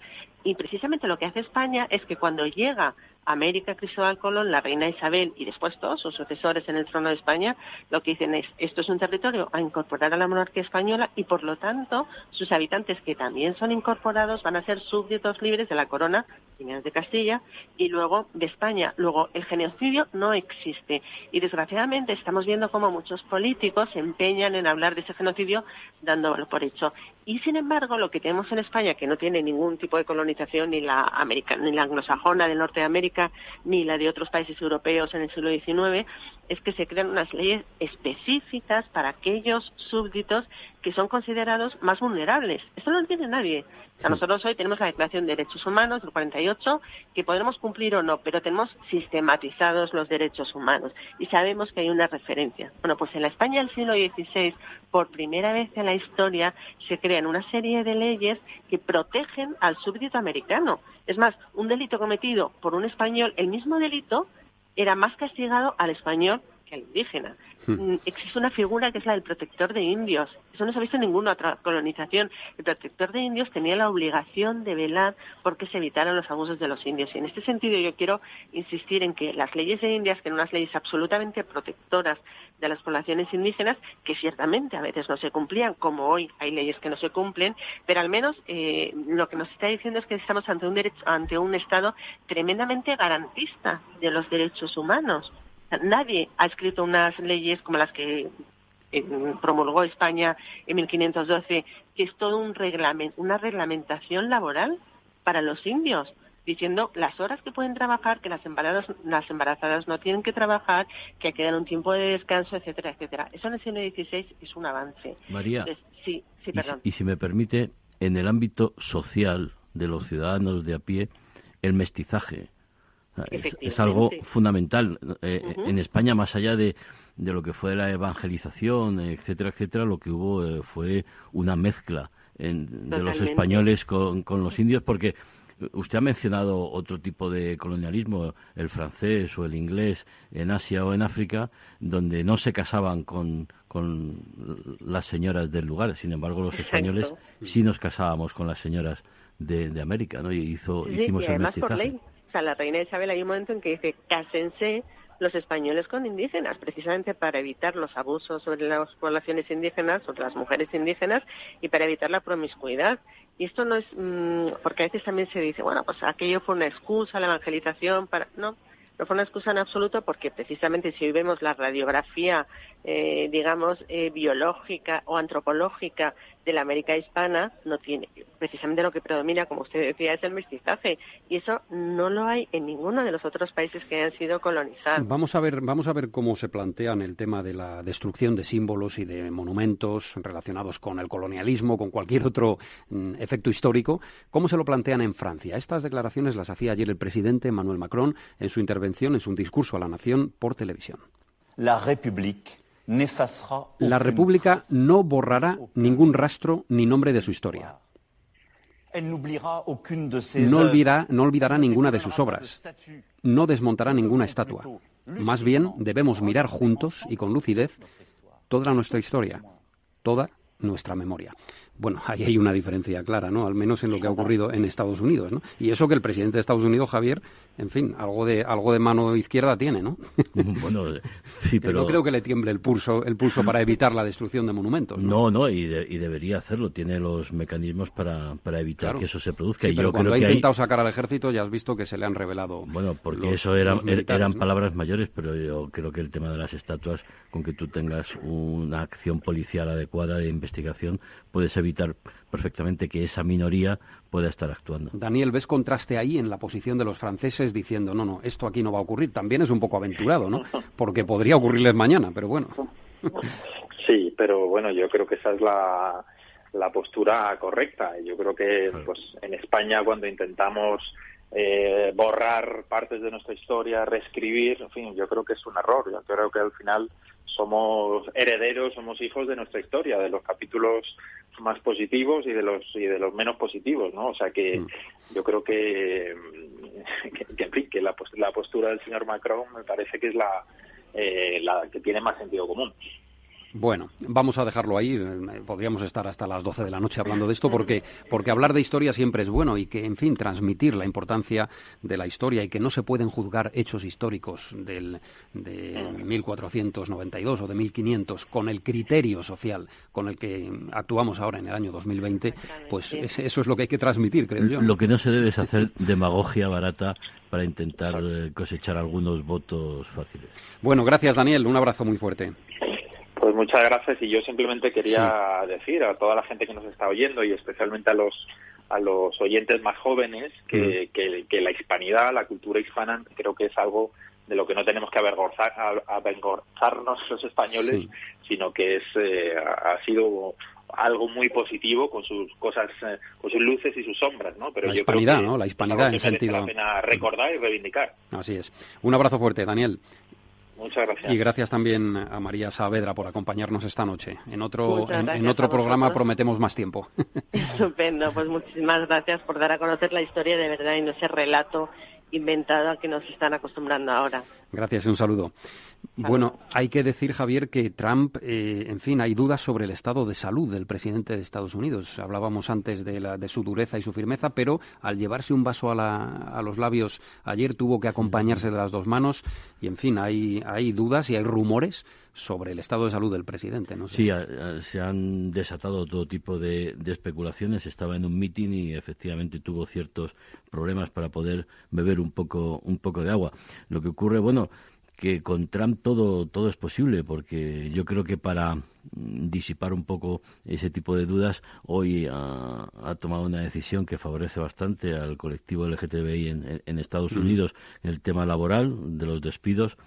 Y precisamente lo que hace España es que cuando llega a América Cristóbal Colón, la reina Isabel y después todos sus sucesores en el trono de España, lo que dicen es, esto es un territorio a incorporar a la monarquía española y por lo tanto sus habitantes que también son incorporados van a ser súbditos libres de la corona, primero de Castilla y luego de España. Luego el genocidio no existe y desgraciadamente estamos viendo cómo muchos políticos se empeñan en hablar de ese genocidio dándolo por hecho. Y sin embargo lo que tenemos en España, que no tiene ningún tipo de colonización, ni la americana, ni la anglosajona del norte de América, ni la de otros países europeos en el siglo XIX, es que se crean unas leyes específicas para aquellos súbditos que son considerados más vulnerables. Esto no lo entiende nadie. O sea, nosotros hoy tenemos la Declaración de Derechos Humanos del 48, que podremos cumplir o no, pero tenemos sistematizados los derechos humanos y sabemos que hay una referencia. Bueno, pues en la España del siglo XVI, por primera vez en la historia, se crean una serie de leyes que protegen al súbdito americano. Es más, un delito cometido por un español, el mismo delito, era más castigado al español que al indígena. Existe una figura que es la del protector de indios. Eso no se ha visto en ninguna otra colonización. El protector de indios tenía la obligación de velar porque se evitaran los abusos de los indios. Y en este sentido yo quiero insistir en que las leyes de Indias, que eran unas leyes absolutamente protectoras de las poblaciones indígenas, que ciertamente a veces no se cumplían, como hoy hay leyes que no se cumplen, pero al menos lo que nos está diciendo es que estamos ante un Estado tremendamente garantista de los derechos humanos. Nadie ha escrito unas leyes como las que promulgó España en 1512, que es todo una reglamentación laboral para los indios, diciendo las horas que pueden trabajar, que las embarazadas no tienen que trabajar, que hay que dar un tiempo de descanso, etcétera, etcétera. Eso en el siglo XVI es un avance. María, entonces, sí, perdón. Y si me permite, en el ámbito social de los ciudadanos de a pie, el mestizaje es algo fundamental. En España, más allá de lo que fue la evangelización, etcétera, etcétera, lo que hubo fue una mezcla de los españoles con los indios, porque usted ha mencionado otro tipo de colonialismo, el francés o el inglés en Asia o en África, donde no se casaban con las señoras del lugar. Sin embargo, los españoles sí nos casábamos con las señoras de América, ¿no? Y hicimos el mestizaje. Por ley. O sea, la reina Isabel, hay un momento en que dice, cásense los españoles con indígenas, precisamente para evitar los abusos sobre las poblaciones indígenas, sobre las mujeres indígenas, y para evitar la promiscuidad. Y esto no es, porque a veces también se dice, bueno, pues aquello fue una excusa, la evangelización, no fue una excusa en absoluto, porque precisamente si hoy vemos la radiografía, biológica o antropológica de la América hispana no tiene, precisamente lo que predomina, como usted decía, es el mestizaje, y eso no lo hay en ninguno de los otros países que han sido colonizados. Vamos a ver cómo se plantean el tema de la destrucción de símbolos y de monumentos relacionados con el colonialismo, con cualquier otro efecto histórico. ¿Cómo se lo plantean en Francia? Estas declaraciones las hacía ayer el presidente Emmanuel Macron en su intervención, en su discurso a la nación por televisión. La República no borrará ningún rastro ni nombre de su historia. No olvidará ninguna de sus obras. No desmontará ninguna estatua. Más bien, debemos mirar juntos y con lucidez toda nuestra historia, toda nuestra memoria. Bueno, ahí hay una diferencia clara, ¿no? Al menos en lo que ha ocurrido en Estados Unidos, ¿no? Y eso que el presidente de Estados Unidos, Javier, en fin, algo de mano izquierda tiene, ¿no? Bueno, sí, pero no creo que le tiemble el pulso para evitar la destrucción de monumentos, ¿no? No, y debería hacerlo. Tiene los mecanismos para evitar que eso se produzca. Sí, y pero yo cuando creo ha que intentado sacar al ejército, ya has visto que se le han revelado. Bueno, porque eso eran ¿no? palabras mayores, pero yo creo que el tema de las estatuas, con que tú tengas una acción policial adecuada de investigación, puedes evitar perfectamente que esa minoría pueda estar actuando. Daniel, ¿ves contraste ahí en la posición de los franceses diciendo no, esto aquí no va a ocurrir? También es un poco aventurado, ¿no? Porque podría ocurrirles mañana, pero bueno. Sí, pero bueno, yo creo que esa es la postura correcta. Yo creo que pues en España, cuando intentamos borrar partes de nuestra historia, reescribir, en fin, yo creo que es un error. Yo creo que al final somos herederos, somos hijos de nuestra historia, de los capítulos más positivos y de los menos positivos, ¿no? O sea que yo creo que en fin, que la postura del señor Macron me parece que es la que tiene más sentido común. Bueno, vamos a dejarlo ahí. Podríamos estar hasta las 12 de la noche hablando de esto porque hablar de historia siempre es bueno y que, en fin, transmitir la importancia de la historia y que no se pueden juzgar hechos históricos de 1492 o de 1500 con el criterio social con el que actuamos ahora en el año 2020, pues eso es lo que hay que transmitir, creo yo. Lo que no se debe es hacer demagogia barata para intentar cosechar algunos votos fáciles. Bueno, gracias, Daniel. Un abrazo muy fuerte. Pues muchas gracias, y yo simplemente quería decir a toda la gente que nos está oyendo y especialmente a los oyentes más jóvenes que la hispanidad, la cultura hispana, creo que es algo de lo que no tenemos que avergonzarnos los españoles, sino que ha sido algo muy positivo con sus cosas, con sus luces y sus sombras, ¿no? Pero la yo hispanidad, creo que ¿no? La hispanidad en sentido. Merece la pena recordar y reivindicar. Así es. Un abrazo fuerte, Daniel. Muchas gracias. Y gracias también a María Saavedra por acompañarnos esta noche. En otro programa prometemos más tiempo. Estupendo, pues muchísimas gracias por dar a conocer la historia de verdad y no ese relato inventado al que nos están acostumbrando ahora. Gracias y un saludo. Bueno, hay que decir, Javier, que Trump, en fin, hay dudas sobre el estado de salud del presidente de Estados Unidos. Hablábamos antes de su dureza y su firmeza, pero al llevarse un vaso a los labios ayer tuvo que acompañarse de las dos manos y, en fin, hay dudas y hay rumores sobre el estado de salud del presidente, ¿no? Sí, se han desatado todo tipo de especulaciones. Estaba en un mitin y efectivamente tuvo ciertos problemas para poder beber un poco de agua. Lo que ocurre, bueno, que con Trump todo es posible, porque yo creo que para disipar un poco ese tipo de dudas, hoy ha tomado una decisión que favorece bastante al colectivo LGTBI en Estados Unidos en el tema laboral, de los despidos,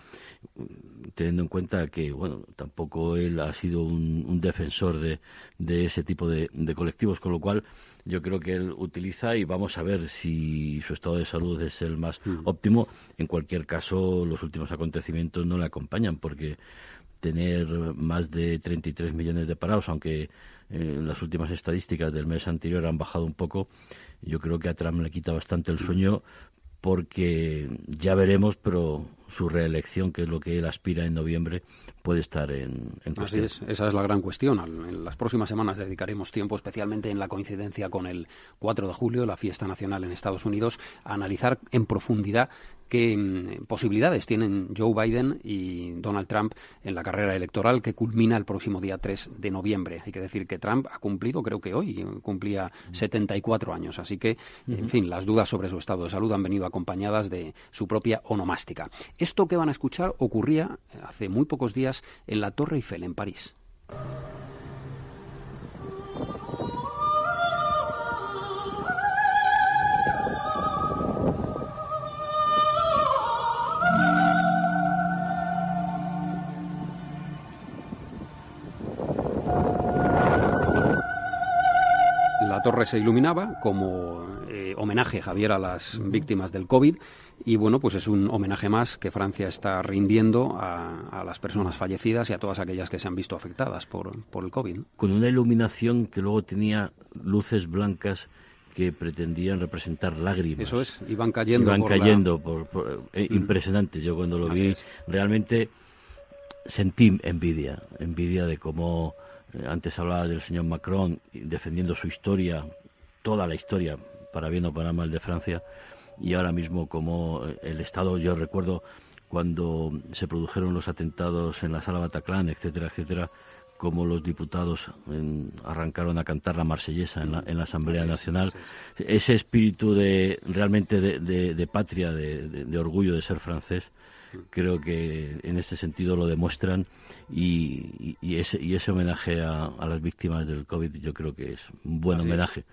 teniendo en cuenta que, bueno, tampoco él ha sido un defensor de ese tipo de colectivos, con lo cual yo creo que él utiliza, y vamos a ver si su estado de salud es el más óptimo. En cualquier caso, los últimos acontecimientos no le acompañan, porque tener más de 33 millones de parados, aunque las últimas estadísticas del mes anterior han bajado un poco, yo creo que a Trump le quita bastante el sueño, porque ya veremos, pero su reelección, que es lo que él aspira en noviembre, puede estar en cuestión. Así es, esa es la gran cuestión. En las próximas semanas dedicaremos tiempo, especialmente en la coincidencia con el 4 de julio, la fiesta nacional en Estados Unidos, a analizar en profundidad qué posibilidades tienen Joe Biden y Donald Trump en la carrera electoral que culmina el próximo día 3 de noviembre. Hay que decir que Trump ha cumplido, creo que hoy, cumplía 74 años. Así que, en fin, las dudas sobre su estado de salud han venido acompañadas de su propia onomástica. Esto que van a escuchar ocurría hace muy pocos días en la Torre Eiffel, en París. torre se iluminaba como homenaje, Javier, a las víctimas del COVID. Y bueno, pues es un homenaje más que Francia está rindiendo a las personas fallecidas y a todas aquellas que se han visto afectadas por el COVID, ¿no? Con una iluminación que luego tenía luces blancas que pretendían representar lágrimas. Eso es, iban cayendo. Impresionante. Yo cuando lo vi realmente sentí envidia de cómo antes hablaba del señor Macron defendiendo su historia, toda la historia, para bien o para mal, de Francia. Y ahora mismo como el Estado, yo recuerdo cuando se produjeron los atentados en la Sala Bataclan, etcétera, etcétera, como los diputados arrancaron a cantar la Marsellesa en la Asamblea Nacional. Ese espíritu realmente de patria, de orgullo de ser francés, creo que en ese sentido lo demuestran y ese homenaje a las víctimas del COVID yo creo que es un buen homenaje.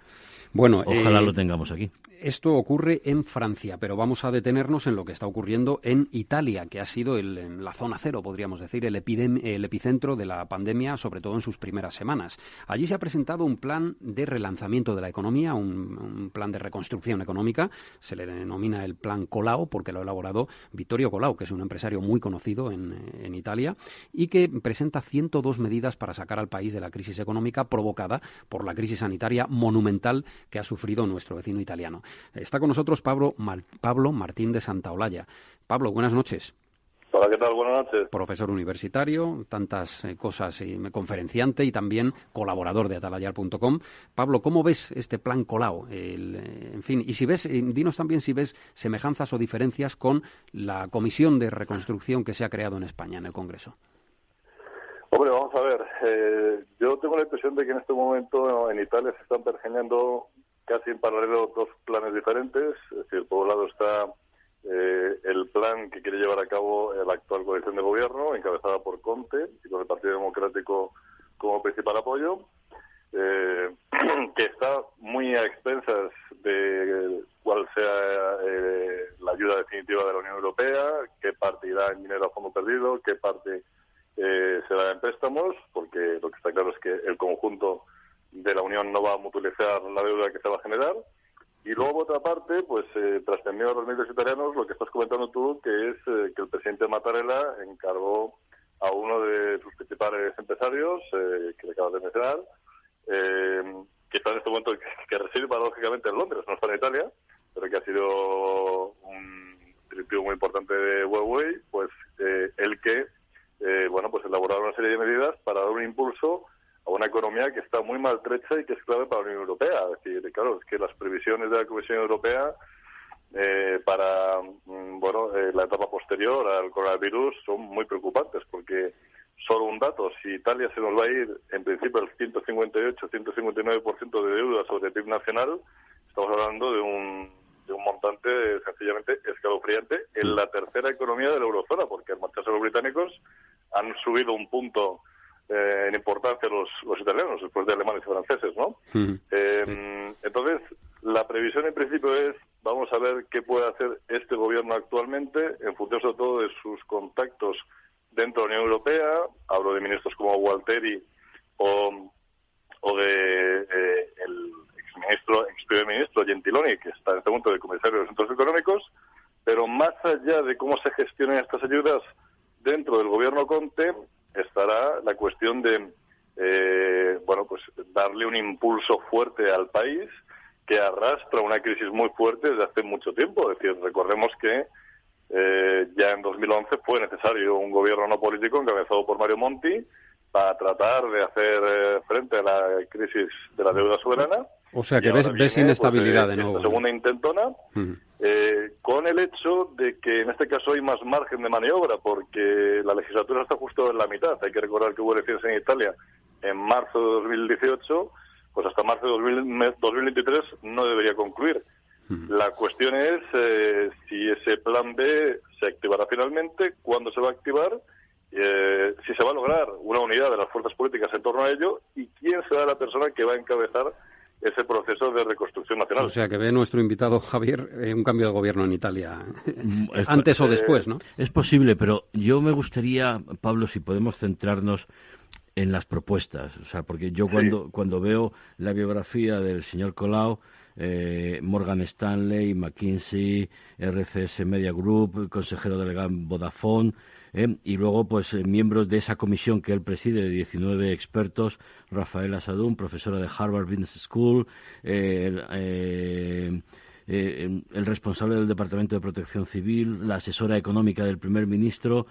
Bueno, ojalá lo tengamos aquí. Esto ocurre en Francia, pero vamos a detenernos en lo que está ocurriendo en Italia, que ha sido la zona cero, podríamos decir, el epicentro de la pandemia, sobre todo en sus primeras semanas. Allí se ha presentado un plan de relanzamiento de la economía, un plan de reconstrucción económica. Se le denomina el Plan Colau, porque lo ha elaborado Vittorio Colau, que es un empresario muy conocido en Italia, y que presenta 102 medidas para sacar al país de la crisis económica provocada por la crisis sanitaria monumental que ha sufrido nuestro vecino italiano. Está con nosotros Pablo Martín de Santaolalla. Pablo, buenas noches. Hola, ¿qué tal? Buenas noches. Profesor universitario, tantas cosas, conferenciante y también colaborador de atalayar.com. Pablo, ¿cómo ves este plan Colau? En fin, y si ves, dinos también si ves semejanzas o diferencias con la comisión de reconstrucción que se ha creado en España, en el Congreso. Hombre, vamos a ver. Yo tengo la impresión de que en este momento en Italia se están pergeñando casi en paralelo dos planes diferentes. Es decir, por un lado está el plan que quiere llevar a cabo la actual coalición de gobierno, encabezada por Conte y con el Partido Democrático como principal apoyo, que está muy a expensas de cuál sea la ayuda definitiva de la Unión Europea, qué parte irá en dinero a fondo perdido, qué parte será en préstamos, porque lo que está claro es que el conjunto de la Unión no va a mutualizar la deuda que se va a generar. Y luego, por otra parte, pues trascendiendo a los medios italianos, lo que estás comentando tú, que es que el presidente Mattarella encargó a uno de sus principales empresarios, que le acabas de mencionar, que está en este momento, que reside paradójicamente en Londres, no está en Italia, pero que ha sido un directivo muy importante de Huawei, pues el que, pues elaborar una serie de medidas para dar un impulso a una economía que está muy maltrecha y que es clave para la Unión Europea. Es decir, claro, es que las previsiones de la Comisión Europea para la etapa posterior al coronavirus son muy preocupantes, porque solo un dato, si Italia se nos va a ir en principio al 158-159% de deuda sobre el PIB nacional, estamos hablando de un montante sencillamente escalofriante en la tercera economía de la eurozona, porque al marcharse los británicos han subido un punto en importancia los italianos, después de alemanes y franceses, ¿no? Entonces, la previsión en principio es, vamos a ver qué puede hacer este gobierno actualmente, en función sobre todo de sus contactos dentro de la Unión Europea. Hablo de ministros como Gualtieri o de el ex primer ministro Gentiloni, que está en este momento de comisario de los Asuntos Económicos, pero más allá de cómo se gestionen estas ayudas dentro del gobierno Conte, estará la cuestión de darle un impulso fuerte al país que arrastra una crisis muy fuerte desde hace mucho tiempo. Es decir, recordemos que ya en 2011 fue necesario un gobierno no político encabezado por Mario Monti para tratar de hacer frente a la crisis de la deuda soberana. O sea que ves inestabilidad de nuevo. Esta segunda intentona, con el hecho de que en este caso hay más margen de maniobra, porque la legislatura está justo en la mitad. Hay que recordar que hubo elecciones en Italia en marzo de 2018, pues hasta marzo de 2023 no debería concluir. La cuestión es si ese plan B se activará finalmente, cuándo se va a activar, si se va a lograr una unidad de las fuerzas políticas en torno a ello y quién será la persona que va a encabezar ese proceso de reconstrucción nacional. O sea, que ve nuestro invitado Javier un cambio de gobierno en Italia, antes o después, ¿no? Es posible, pero yo me gustaría, Pablo, si podemos centrarnos en las propuestas. O sea, porque yo cuando veo la biografía del señor Colau, Morgan Stanley, McKinsey, RCS Media Group, consejero delegado en Vodafone, y luego pues miembros de esa comisión que él preside de 19 expertos, Rafaela Sadún, profesora de Harvard Business School, el responsable del Departamento de Protección Civil, la asesora económica del primer ministro,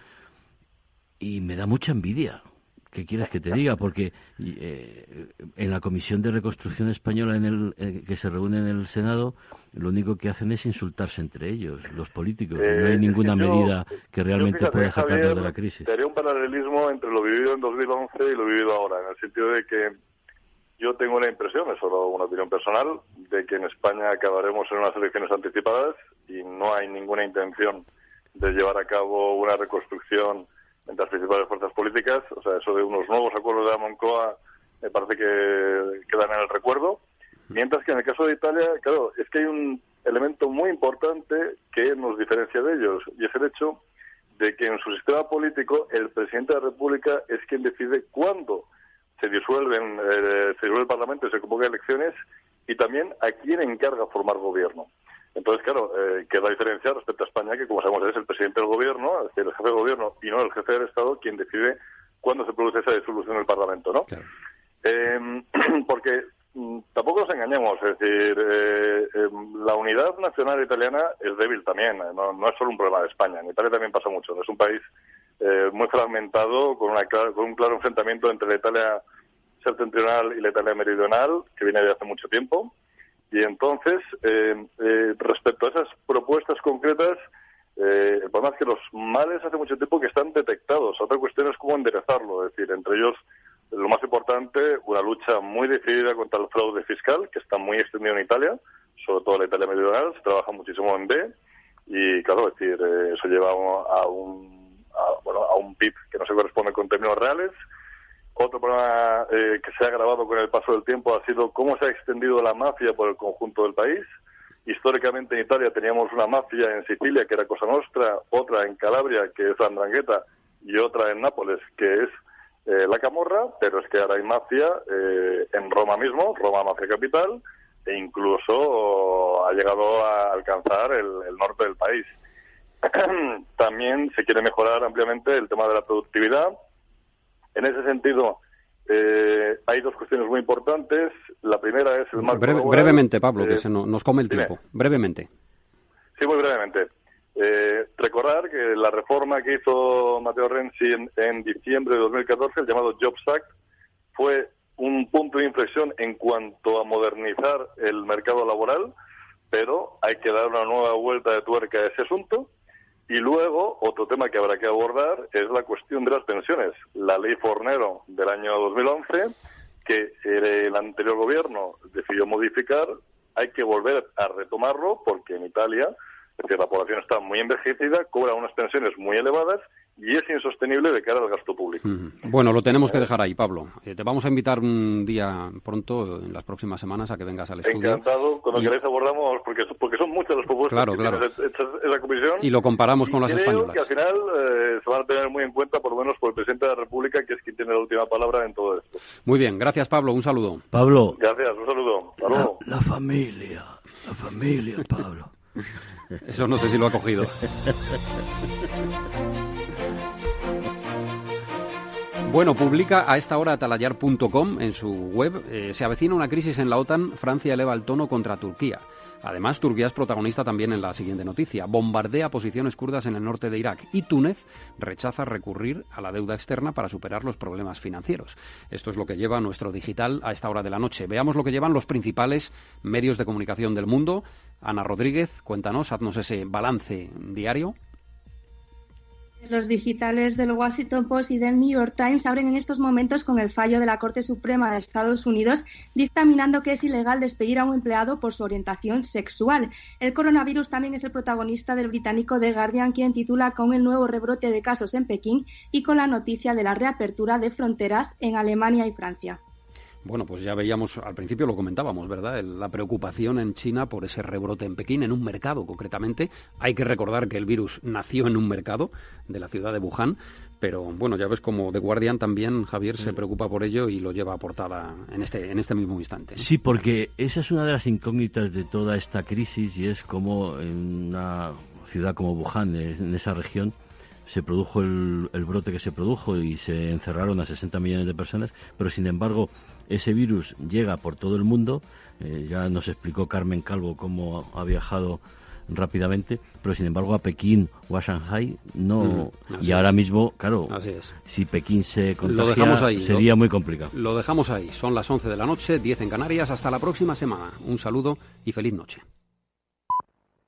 y me da mucha envidia. ¿Qué quieres que te diga? Porque en la Comisión de Reconstrucción Española que se reúne en el Senado, lo único que hacen es insultarse entre ellos, los políticos. No hay ninguna medida que realmente pueda sacarlos de la crisis. Te haría un paralelismo entre lo vivido en 2011 y lo vivido ahora, en el sentido de que yo tengo la impresión, es solo una opinión personal, de que en España acabaremos en unas elecciones anticipadas y no hay ninguna intención de llevar a cabo una reconstrucción entre las principales fuerzas políticas. O sea, eso de unos nuevos acuerdos de la Moncloa me parece que quedan en el recuerdo. Mientras que en el caso de Italia, claro, es que hay un elemento muy importante que nos diferencia de ellos, y es el hecho de que en su sistema político el presidente de la República es quien decide cuándo se disuelve el Parlamento y se convocan elecciones, y también a quién encarga formar gobierno. Entonces, claro, queda diferencia respecto a España, que como sabemos es el presidente del gobierno, es decir, el jefe de gobierno y no el jefe del Estado, quien decide cuándo se produce esa disolución del Parlamento, ¿no? Claro. Porque tampoco nos engañemos, es decir, la unidad nacional italiana es débil también, no es solo un problema de España, en Italia también pasa mucho, ¿no? Es un país muy fragmentado, con un claro enfrentamiento entre la Italia septentrional y la Italia meridional, que viene de hace mucho tiempo. Y entonces, respecto a esas propuestas concretas, el problema es que los males hace mucho tiempo que están detectados. Otra cuestión es cómo enderezarlo. Es decir, entre ellos, lo más importante, una lucha muy decidida contra el fraude fiscal, que está muy extendido en Italia, sobre todo en la Italia meridional. Se trabaja muchísimo en B. Y, claro, es decir, eso lleva a un PIB que no se corresponde con términos reales. Otro problema que se ha agravado con el paso del tiempo ha sido cómo se ha extendido la mafia por el conjunto del país. Históricamente en Italia teníamos una mafia en Sicilia, que era Cosa Nostra, otra en Calabria, que es la 'Ndrangheta, y otra en Nápoles, que es la Camorra, pero es que ahora hay mafia en Roma mismo, Roma mafia capital, e incluso ha llegado a alcanzar el norte del país. También se quiere mejorar ampliamente el tema de la productividad. En ese sentido, hay dos cuestiones muy importantes. La primera es el marco laboral. Brevemente, Pablo, que se nos come el tiempo. Brevemente. Sí, muy brevemente. Recordar que la reforma que hizo Matteo Renzi en diciembre de 2014, el llamado Jobs Act, fue un punto de inflexión en cuanto a modernizar el mercado laboral, pero hay que dar una nueva vuelta de tuerca a ese asunto. Y luego, otro tema que habrá que abordar es la cuestión de las pensiones. La ley Fornero del año 2011, que el anterior gobierno decidió modificar, hay que volver a retomarlo porque en Italia, es decir, la población está muy envejecida, cobra unas pensiones muy elevadas y es insostenible de cara al gasto público. Bueno, lo tenemos que dejar ahí, Pablo. Te vamos a invitar un día pronto, en las próximas semanas, a que vengas al estudio. Encantado, cuando queráis abordamos, porque son muchas las propuestas que tiene esa comisión. Y lo comparamos con las españolas. Creo que al final se van a tener muy en cuenta, por lo menos por el presidente de la República, que es quien tiene la última palabra en todo esto. Muy bien, gracias, Pablo. Un saludo. Pablo. Gracias, un saludo. Hasta luego. La familia, Pablo. Eso no sé si lo ha cogido. Bueno, publica a esta hora atalayar.com en su web. Se avecina una crisis en la OTAN. Francia eleva el tono contra Turquía. Además, Turquía es protagonista también en la siguiente noticia. Bombardea posiciones kurdas en el norte de Irak. Y Túnez rechaza recurrir a la deuda externa para superar los problemas financieros. Esto es lo que lleva nuestro digital a esta hora de la noche. Veamos lo que llevan los principales medios de comunicación del mundo. Ana Rodríguez, cuéntanos, haznos ese balance diario. Los digitales del Washington Post y del New York Times abren en estos momentos con el fallo de la Corte Suprema de Estados Unidos dictaminando que es ilegal despedir a un empleado por su orientación sexual. El coronavirus también es el protagonista del británico The Guardian, quien titula con el nuevo rebrote de casos en Pekín y con la noticia de la reapertura de fronteras en Alemania y Francia. Bueno, pues ya veíamos, al principio lo comentábamos, ¿verdad? La preocupación en China por ese rebrote en Pekín, en un mercado concretamente. Hay que recordar que el virus nació en un mercado de la ciudad de Wuhan, pero bueno, ya ves como The Guardian también, Javier, se preocupa por ello y lo lleva a portada en este mismo instante, ¿no? Sí, porque esa es una de las incógnitas de toda esta crisis, y es como en una ciudad como Wuhan, en esa región, se produjo el brote que se produjo y se encerraron a 60 millones de personas, pero sin embargo ese virus llega por todo el mundo. Ya nos explicó Carmen Calvo cómo ha viajado rápidamente, pero sin embargo a Pekín o a Shanghái no. Y ahora mismo, claro, si Pekín se contagia, sería muy complicado. Lo dejamos ahí. Son las 11 de la noche, 10 en Canarias. Hasta la próxima semana. Un saludo y feliz noche.